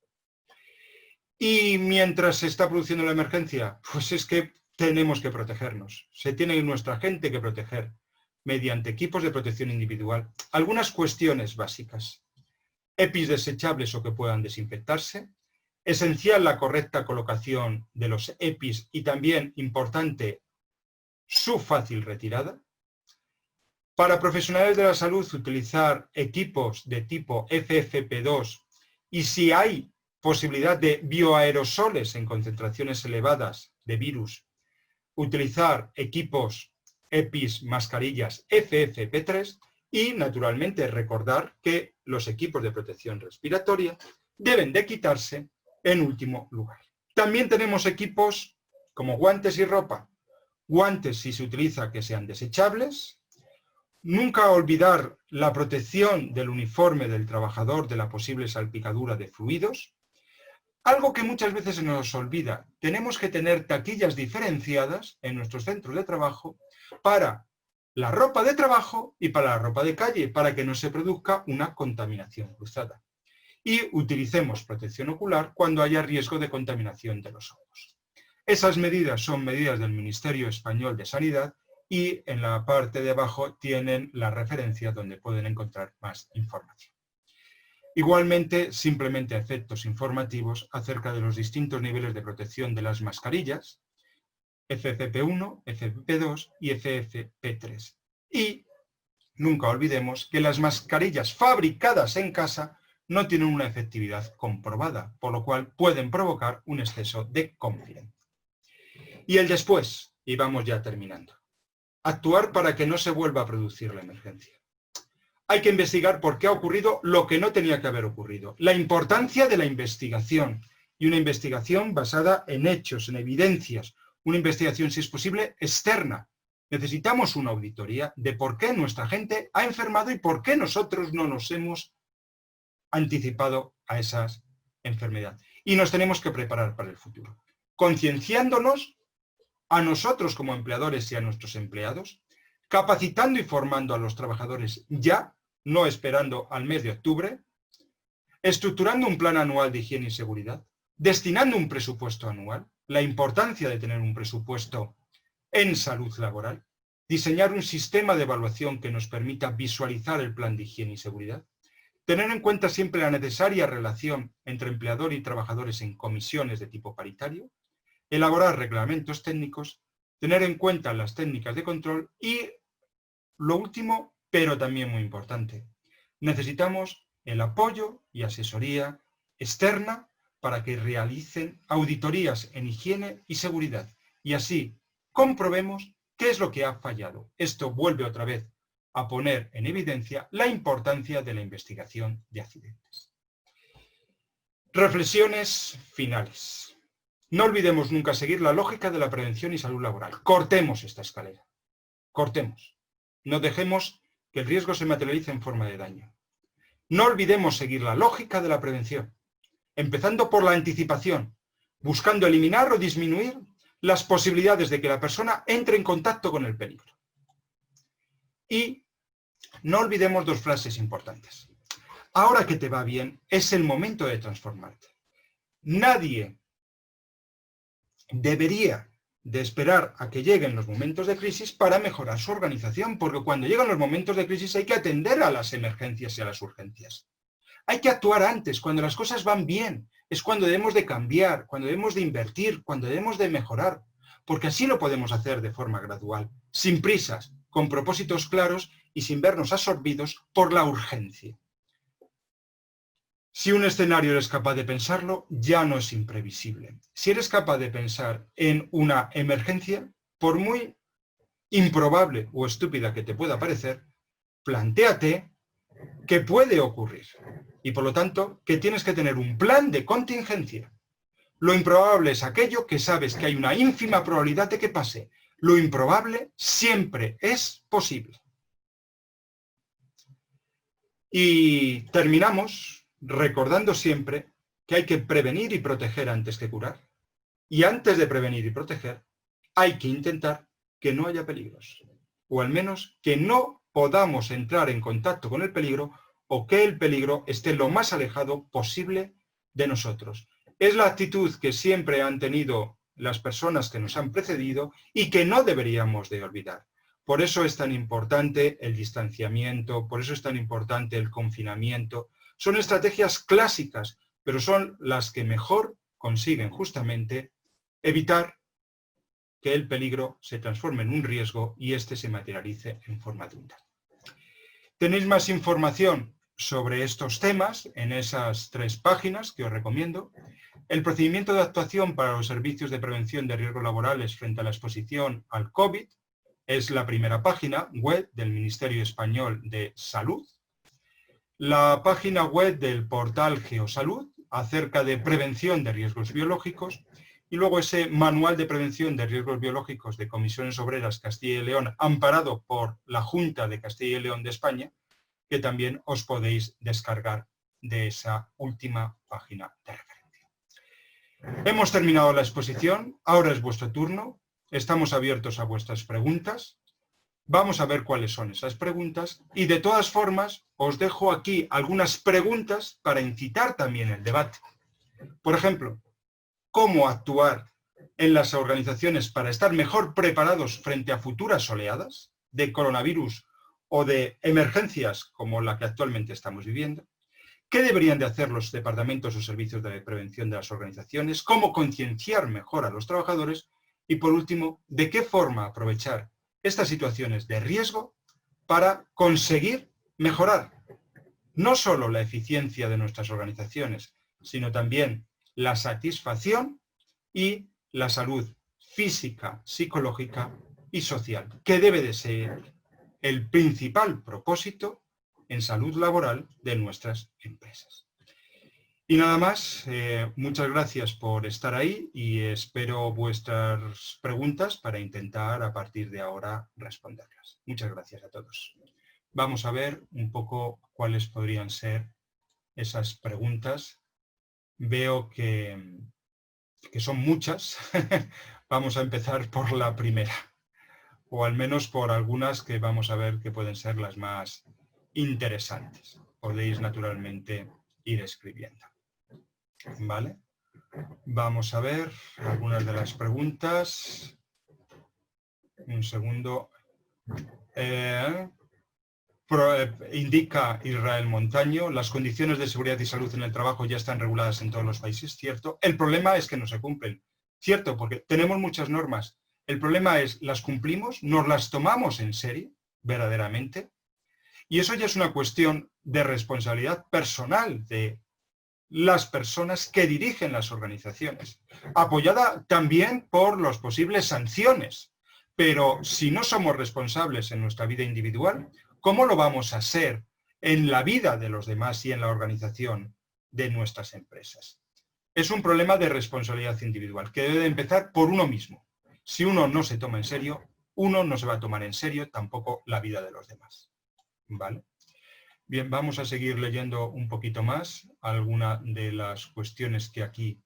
Y mientras se está produciendo la emergencia, pues es que tenemos que protegernos. Se tiene nuestra gente que proteger mediante equipos de protección individual. Algunas cuestiones básicas. EPIs desechables o que puedan desinfectarse. Esencial la correcta colocación de los EPIs y también importante su fácil retirada. Para profesionales de la salud, utilizar equipos de tipo FFP2 y si hay posibilidad de bioaerosoles en concentraciones elevadas de virus, utilizar equipos EPIs, mascarillas FFP3 y, naturalmente, recordar que los equipos de protección respiratoria deben de quitarse en último lugar. También tenemos equipos como guantes y ropa. Guantes, si se utiliza, que sean desechables. Nunca olvidar la protección del uniforme del trabajador de la posible salpicadura de fluidos. Algo que muchas veces se nos olvida, tenemos que tener taquillas diferenciadas en nuestros centros de trabajo para la ropa de trabajo y para la ropa de calle, para que no se produzca una contaminación cruzada. Y utilicemos protección ocular cuando haya riesgo de contaminación de los ojos. Esas medidas son medidas del Ministerio Español de Sanidad y en la parte de abajo tienen la referencia donde pueden encontrar más información. Igualmente, simplemente efectos informativos acerca de los distintos niveles de protección de las mascarillas, FFP1, FFP2 y FFP3. Y nunca olvidemos que las mascarillas fabricadas en casa no tienen una efectividad comprobada, por lo cual pueden provocar un exceso de confianza. Y el después, y vamos ya terminando. Actuar para que no se vuelva a producir la emergencia. Hay que investigar por qué ha ocurrido lo que no tenía que haber ocurrido. La importancia de la investigación, y una investigación basada en hechos, en evidencias, una investigación, si es posible, externa. Necesitamos una auditoría de por qué nuestra gente ha enfermado y por qué nosotros no nos hemos anticipado a esas enfermedades. Y nos tenemos que preparar para el futuro, concienciándonos a nosotros como empleadores y a nuestros empleados, capacitando y formando a los trabajadores ya, no esperando al mes de octubre, estructurando un plan anual de higiene y seguridad, destinando un presupuesto anual, la importancia de tener un presupuesto en salud laboral, diseñar un sistema de evaluación que nos permita visualizar el plan de higiene y seguridad, tener en cuenta siempre la necesaria relación entre empleador y trabajadores en comisiones de tipo paritario, elaborar reglamentos técnicos, tener en cuenta las técnicas de control y, lo último, pero también muy importante, necesitamos el apoyo y asesoría externa para que realicen auditorías en higiene y seguridad y así comprobemos qué es lo que ha fallado. Esto vuelve otra vez a poner en evidencia la importancia de la investigación de accidentes. Reflexiones finales. No olvidemos nunca seguir la lógica de la prevención y salud laboral. Cortemos esta escalera. Cortemos. No dejemos que el riesgo se materialice en forma de daño. No olvidemos seguir la lógica de la prevención, empezando por la anticipación, buscando eliminar o disminuir las posibilidades de que la persona entre en contacto con el peligro. Y no olvidemos dos frases importantes. Ahora que te va bien, es el momento de transformarte. Nadie debería de esperar a que lleguen los momentos de crisis para mejorar su organización, porque cuando llegan los momentos de crisis hay que atender a las emergencias y a las urgencias. Hay que actuar antes, cuando las cosas van bien, es cuando debemos de cambiar, cuando debemos de invertir, cuando debemos de mejorar, porque así lo podemos hacer de forma gradual, sin prisas, con propósitos claros y sin vernos absorbidos por la urgencia. Si un escenario eres capaz de pensarlo, ya no es imprevisible. Si eres capaz de pensar en una emergencia, por muy improbable o estúpida que te pueda parecer, plantéate que puede ocurrir y por lo tanto que tienes que tener un plan de contingencia. Lo improbable es aquello que sabes que hay una ínfima probabilidad de que pase. Lo improbable siempre es posible. Y terminamos recordando siempre que hay que prevenir y proteger antes que curar. Y antes de prevenir y proteger, hay que intentar que no haya peligros. O al menos que no podamos entrar en contacto con el peligro o que el peligro esté lo más alejado posible de nosotros. Es la actitud que siempre han tenido las personas que nos han precedido y que no deberíamos de olvidar. Por eso es tan importante el distanciamiento, por eso es tan importante el confinamiento. Son estrategias clásicas, pero son las que mejor consiguen justamente evitar que el peligro se transforme en un riesgo y éste se materialice en forma de un daño. Tenéis más información sobre estos temas en esas 3 páginas que os recomiendo. El procedimiento de actuación para los servicios de prevención de riesgos laborales frente a la exposición al COVID es la primera página web del Ministerio Español de Salud. La página web del portal Geosalud acerca de prevención de riesgos biológicos y luego ese manual de prevención de riesgos biológicos de Comisiones Obreras Castilla y León, amparado por la Junta de Castilla y León de España, que también os podéis descargar de esa última página de referencia. Hemos terminado la exposición, ahora es vuestro turno, estamos abiertos a vuestras preguntas. Vamos a ver cuáles son esas preguntas y de todas formas os dejo aquí algunas preguntas para incitar también el debate. Por ejemplo, ¿cómo actuar en las organizaciones para estar mejor preparados frente a futuras oleadas de coronavirus o de emergencias como la que actualmente estamos viviendo? ¿Qué deberían de hacer los departamentos o servicios de prevención de las organizaciones? ¿Cómo concienciar mejor a los trabajadores? Y por último, ¿de qué forma aprovechar estas situaciones de riesgo para conseguir mejorar no solo la eficiencia de nuestras organizaciones, sino también la satisfacción y la salud física, psicológica y social, que debe de ser el principal propósito en salud laboral de nuestras empresas? Y nada más, muchas gracias por estar ahí y espero vuestras preguntas para intentar a partir de ahora responderlas. Muchas gracias a todos. Vamos a ver un poco cuáles podrían ser esas preguntas. Veo que son muchas. Vamos a empezar por la primera, o al menos por algunas que vamos a ver que pueden ser las más interesantes. Podéis naturalmente ir escribiendo. Vale, vamos a ver algunas de las preguntas. Un segundo. Indica Israel Montaño, las condiciones de seguridad y salud en el trabajo ya están reguladas en todos los países, ¿cierto? El problema es que no se cumplen, ¿cierto? Porque tenemos muchas normas. El problema es, ¿las cumplimos? ¿Nos las tomamos en serio, verdaderamente? Y eso ya es una cuestión de responsabilidad personal de las personas que dirigen las organizaciones, apoyada también por las posibles sanciones. Pero si no somos responsables en nuestra vida individual, ¿cómo lo vamos a ser en la vida de los demás y en la organización de nuestras empresas? Es un problema de responsabilidad individual que debe empezar por uno mismo. Si uno no se toma en serio, uno no se va a tomar en serio tampoco la vida de los demás. ¿Vale? Bien, vamos a seguir leyendo un poquito más alguna de las cuestiones que aquí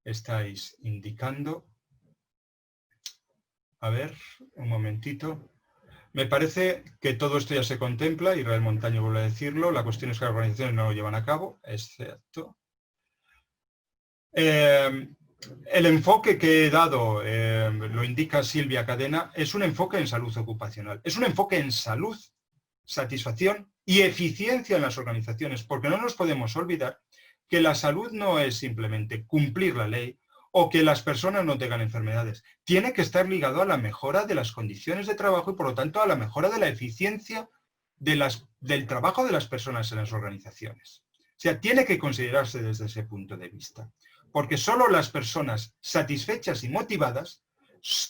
estáis indicando. A ver, un momentito. Me parece que todo esto ya se contempla, Israel Montaño vuelve a decirlo, la cuestión es que las organizaciones no lo llevan a cabo, excepto. El enfoque que he dado, lo indica Silvia Cadena, es un enfoque en salud ocupacional, es un enfoque en salud, satisfacción y eficiencia en las organizaciones, porque no nos podemos olvidar que la salud no es simplemente cumplir la ley o que las personas no tengan enfermedades. Tiene que estar ligado a la mejora de las condiciones de trabajo y, por lo tanto, a la mejora de la eficiencia del trabajo de las personas en las organizaciones. O sea, tiene que considerarse desde ese punto de vista, porque solo las personas satisfechas y motivadas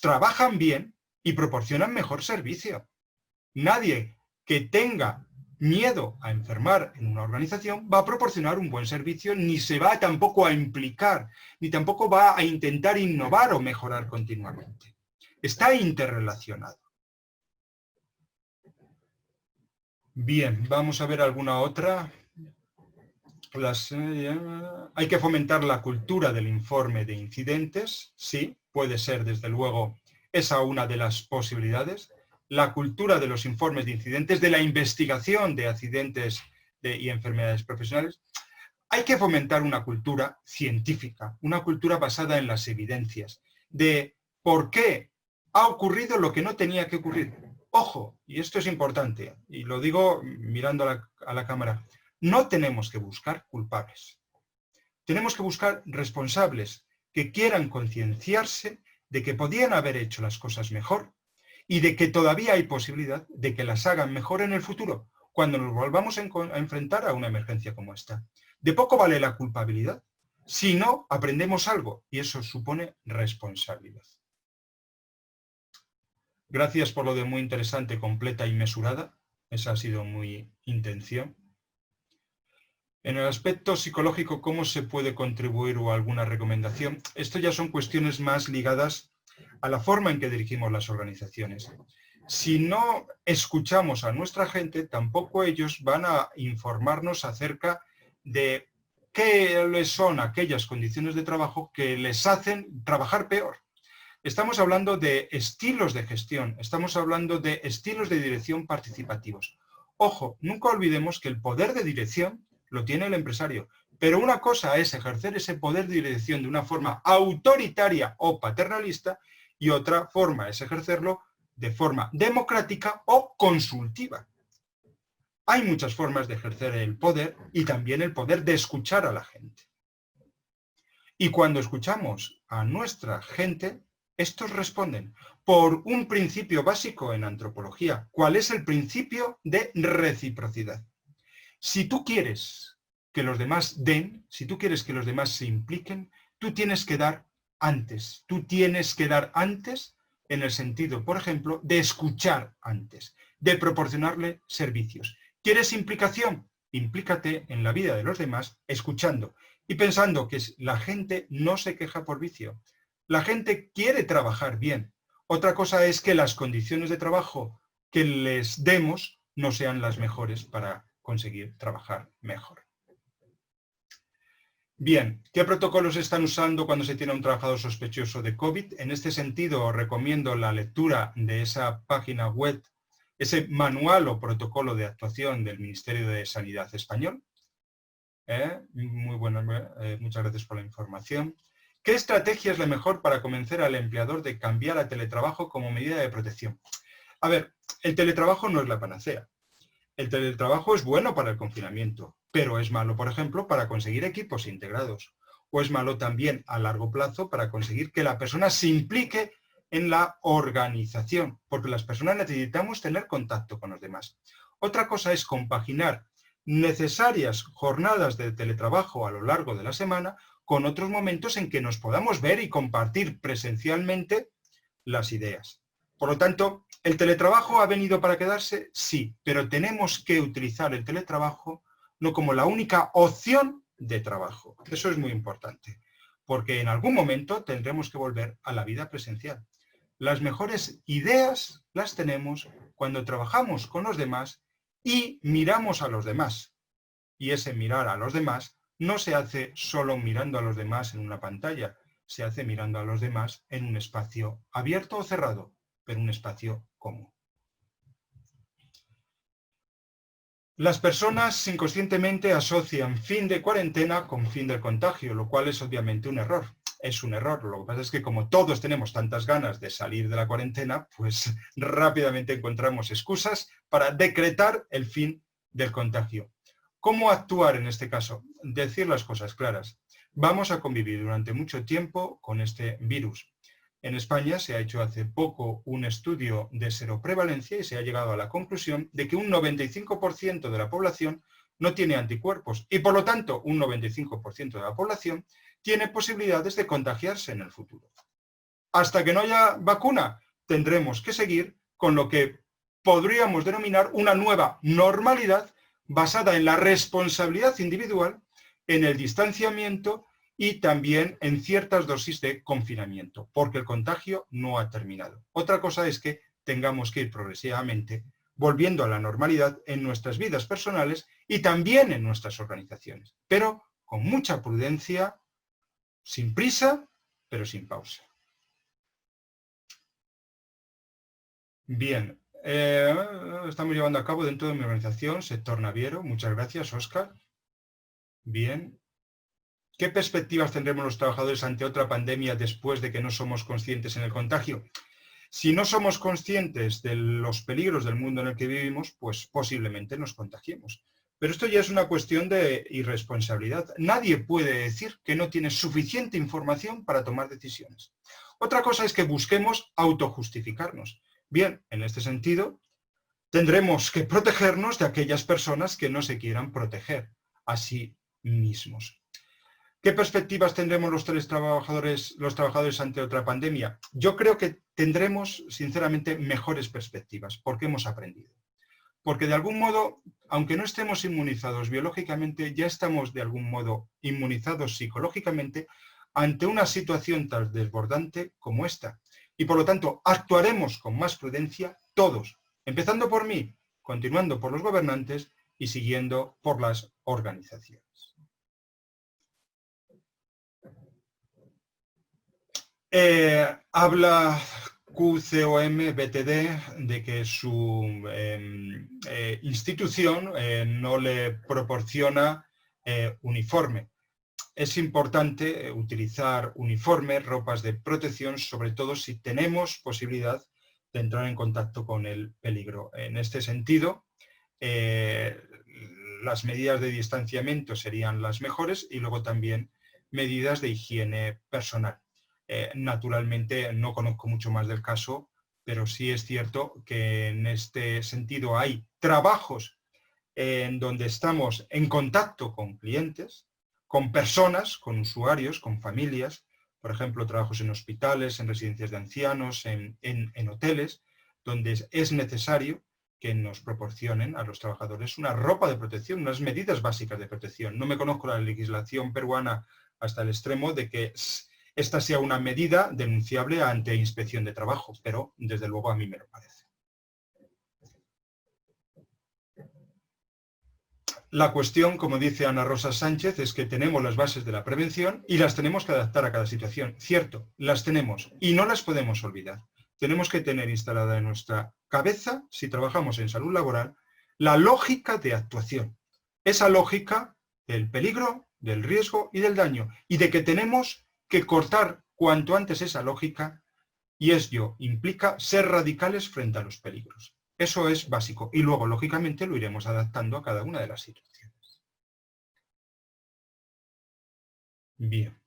trabajan bien y proporcionan mejor servicio. Nadie que tenga miedo a enfermar en una organización va a proporcionar un buen servicio, ni se va tampoco a implicar, ni tampoco va a intentar innovar o mejorar continuamente. Está interrelacionado. Bien, vamos a ver alguna otra. Hay que fomentar la cultura del informe de incidentes. Sí, puede ser, desde luego, esa una de las posibilidades. La cultura de los informes de incidentes, de la investigación de accidentes y enfermedades profesionales. Hay que fomentar una cultura científica, una cultura basada en las evidencias, de por qué ha ocurrido lo que no tenía que ocurrir. Ojo, y esto es importante, y lo digo mirando a la cámara, no tenemos que buscar culpables. Tenemos que buscar responsables que quieran concienciarse de que podían haber hecho las cosas mejor y de que todavía hay posibilidad de que las hagan mejor en el futuro, cuando nos volvamos a enfrentar a una emergencia como esta. De poco vale la culpabilidad si no aprendemos algo, y eso supone responsabilidad. Gracias por lo de muy interesante, completa y mesurada. Esa ha sido mi intención. En el aspecto psicológico, ¿cómo se puede contribuir o alguna recomendación? Esto ya son cuestiones más ligadas a la forma en que dirigimos las organizaciones. Si no escuchamos a nuestra gente, tampoco ellos van a informarnos acerca de qué son aquellas condiciones de trabajo que les hacen trabajar peor. Estamos hablando de estilos de gestión, estamos hablando de estilos de dirección participativos. Ojo, nunca olvidemos que el poder de dirección lo tiene el empresario, pero una cosa es ejercer ese poder de dirección de una forma autoritaria o paternalista y otra forma es ejercerlo de forma democrática o consultiva. Hay muchas formas de ejercer el poder y también el poder de escuchar a la gente. Y cuando escuchamos a nuestra gente, estos responden por un principio básico en antropología. ¿Cuál es el principio de reciprocidad? Si tú quieres que los demás den, si tú quieres que los demás se impliquen, tú tienes que dar antes. Tú tienes que dar antes en el sentido, por ejemplo, de escuchar antes, de proporcionarle servicios. ¿Quieres implicación? Implícate en la vida de los demás escuchando y pensando que la gente no se queja por vicio. La gente quiere trabajar bien. Otra cosa es que las condiciones de trabajo que les demos no sean las mejores para conseguir trabajar mejor. Bien, ¿qué protocolos están usando cuando se tiene un trabajador sospechoso de COVID? En este sentido, os recomiendo la lectura de esa página web, ese manual o protocolo de actuación del Ministerio de Sanidad español. Muy bueno, muchas gracias por la información. ¿Qué estrategia es la mejor para convencer al empleador de cambiar a teletrabajo como medida de protección? A ver, el teletrabajo no es la panacea. El teletrabajo es bueno para el confinamiento, pero es malo, por ejemplo, para conseguir equipos integrados. O es malo también a largo plazo para conseguir que la persona se implique en la organización, porque las personas necesitamos tener contacto con los demás. Otra cosa es compaginar necesarias jornadas de teletrabajo a lo largo de la semana con otros momentos en que nos podamos ver y compartir presencialmente las ideas. Por lo tanto, ¿el teletrabajo ha venido para quedarse? Sí, pero tenemos que utilizar el teletrabajo no como la única opción de trabajo. Eso es muy importante, porque en algún momento tendremos que volver a la vida presencial. Las mejores ideas las tenemos cuando trabajamos con los demás y miramos a los demás. Y ese mirar a los demás no se hace solo mirando a los demás en una pantalla, se hace mirando a los demás en un espacio abierto o cerrado, pero un espacio común. Las personas inconscientemente asocian fin de cuarentena con fin del contagio, lo cual es obviamente un error. Es un error. Lo que pasa es que como todos tenemos tantas ganas de salir de la cuarentena, pues rápidamente encontramos excusas para decretar el fin del contagio. ¿Cómo actuar en este caso? Decir las cosas claras. Vamos a convivir durante mucho tiempo con este virus. En España se ha hecho hace poco un estudio de seroprevalencia y se ha llegado a la conclusión de que un 95% de la población no tiene anticuerpos y por lo tanto un 95% de la población tiene posibilidades de contagiarse en el futuro. Hasta que no haya vacuna, tendremos que seguir con lo que podríamos denominar una nueva normalidad basada en la responsabilidad individual, en el distanciamiento y también en ciertas dosis de confinamiento, porque el contagio no ha terminado. Otra cosa es que tengamos que ir progresivamente volviendo a la normalidad en nuestras vidas personales y también en nuestras organizaciones, pero con mucha prudencia, sin prisa, pero sin pausa. Bien, estamos llevando a cabo dentro de mi organización, Sector Naviero. Muchas gracias, Óscar. Bien. ¿Qué perspectivas tendremos los trabajadores ante otra pandemia después de que no somos conscientes en el contagio? Si no somos conscientes de los peligros del mundo en el que vivimos, pues posiblemente nos contagiemos. Pero esto ya es una cuestión de irresponsabilidad. Nadie puede decir que no tiene suficiente información para tomar decisiones. Otra cosa es que busquemos autojustificarnos. Bien, en este sentido, tendremos que protegernos de aquellas personas que no se quieran proteger a sí mismos. ¿Qué perspectivas tendremos los trabajadores ante otra pandemia? Yo creo que tendremos, sinceramente, mejores perspectivas, porque hemos aprendido. Porque de algún modo, aunque no estemos inmunizados biológicamente, ya estamos de algún modo inmunizados psicológicamente ante una situación tan desbordante como esta. Y por lo tanto, actuaremos con más prudencia todos, empezando por mí, continuando por los gobernantes y siguiendo por las organizaciones. Habla QCOM BTD de que su institución no le proporciona uniforme. Es importante utilizar uniformes, ropas de protección, sobre todo si tenemos posibilidad de entrar en contacto con el peligro. En este sentido, las medidas de distanciamiento serían las mejores y luego también medidas de higiene personal. Naturalmente no conozco mucho más del caso, pero sí es cierto que en este sentido hay trabajos en donde estamos en contacto con clientes, con personas, con usuarios, con familias, por ejemplo, trabajos en hospitales, en residencias de ancianos, en hoteles, donde es necesario que nos proporcionen a los trabajadores una ropa de protección, unas medidas básicas de protección. No me conozco la legislación peruana hasta el extremo de que esta sea una medida denunciable ante inspección de trabajo, pero desde luego a mí me lo parece. La cuestión, como dice Ana Rosa Sánchez, es que tenemos las bases de la prevención y las tenemos que adaptar a cada situación. Cierto, las tenemos y no las podemos olvidar. Tenemos que tener instalada en nuestra cabeza, si trabajamos en salud laboral, la lógica de actuación. Esa lógica del peligro, del riesgo y del daño. Y de que tenemos que cortar cuanto antes esa lógica, y ello implica ser radicales frente a los peligros. Eso es básico. Y luego, lógicamente, lo iremos adaptando a cada una de las situaciones. Bien.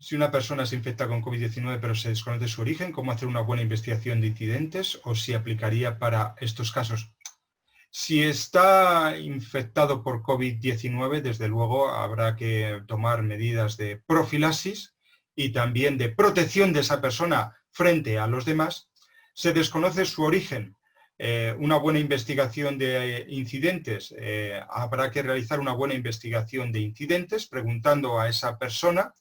Si una persona se infecta con COVID-19 pero se desconoce su origen, ¿cómo hacer una buena investigación de incidentes? ¿O si aplicaría para estos casos? Si está infectado por COVID-19, desde luego habrá que tomar medidas de profilaxis y también de protección de esa persona frente a los demás. Se desconoce su origen. Una buena investigación de incidentes. Habrá que realizar una buena investigación de incidentes preguntando a esa persona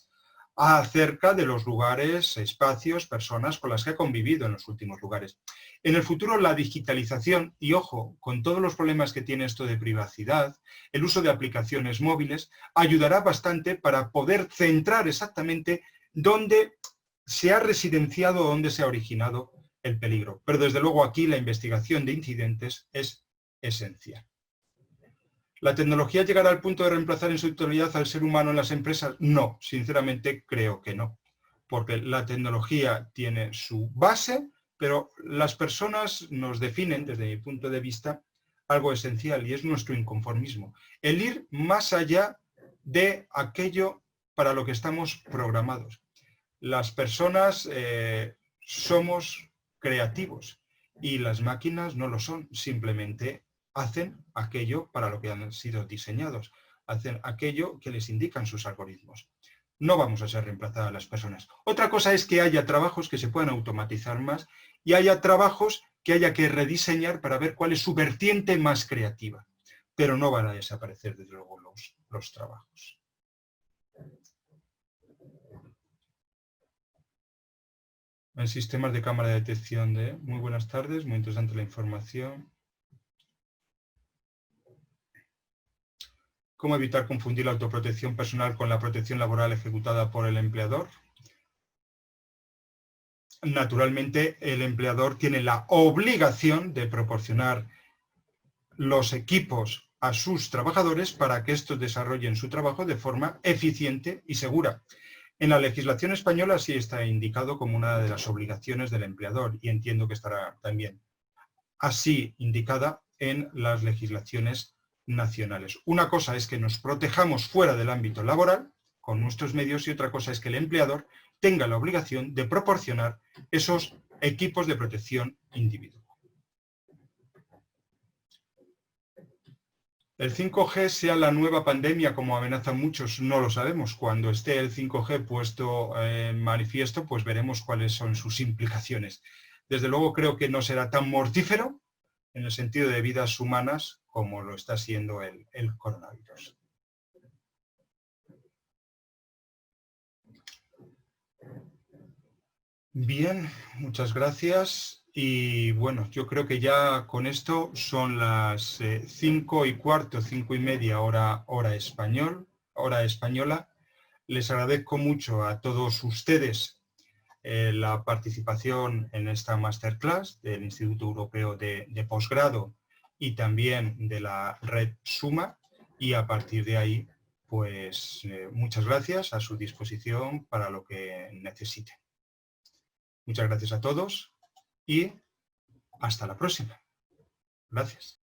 acerca de los lugares, espacios, personas con las que ha convivido en los últimos lugares. En el futuro, la digitalización, y ojo, con todos los problemas que tiene esto de privacidad, el uso de aplicaciones móviles, ayudará bastante para poder centrar exactamente dónde se ha residenciado o dónde se ha originado el peligro. Pero desde luego aquí la investigación de incidentes es esencial. ¿La tecnología llegará al punto de reemplazar en su totalidad al ser humano en las empresas? No, sinceramente creo que no, porque la tecnología tiene su base, pero las personas nos definen, desde mi punto de vista, algo esencial y es nuestro inconformismo. El ir más allá de aquello para lo que estamos programados. Las personas somos creativos y las máquinas no lo son, simplemente hacen aquello para lo que han sido diseñados, hacen aquello que les indican sus algoritmos. No vamos a ser reemplazadas las personas. Otra cosa es que haya trabajos que se puedan automatizar más y haya trabajos que haya que rediseñar para ver cuál es su vertiente más creativa. Pero no van a desaparecer, desde luego, los trabajos. En sistemas de cámara de detección de... Muy buenas tardes, muy interesante la información. ¿Cómo evitar confundir la autoprotección personal con la protección laboral ejecutada por el empleador? Naturalmente, el empleador tiene la obligación de proporcionar los equipos a sus trabajadores para que estos desarrollen su trabajo de forma eficiente y segura. En la legislación española sí está indicado como una de las obligaciones del empleador y entiendo que estará también así indicada en las legislaciones nacionales. Una cosa es que nos protejamos fuera del ámbito laboral con nuestros medios y otra cosa es que el empleador tenga la obligación de proporcionar esos equipos de protección individual. ¿El 5G sea la nueva pandemia como amenazan muchos? No lo sabemos. Cuando esté el 5G puesto en manifiesto, pues veremos cuáles son sus implicaciones. Desde luego creo que no será tan mortífero en el sentido de vidas humanas como lo está siendo el coronavirus. Bien, muchas gracias. Y bueno, yo creo que ya con esto son las 5:15, 5:30 hora española. Les agradezco mucho a todos ustedes la participación en esta masterclass del Instituto Europeo de Posgrado y también de la red Suma. Y a partir de ahí, pues muchas gracias, a su disposición para lo que necesiten. Muchas gracias a todos y hasta la próxima. Gracias.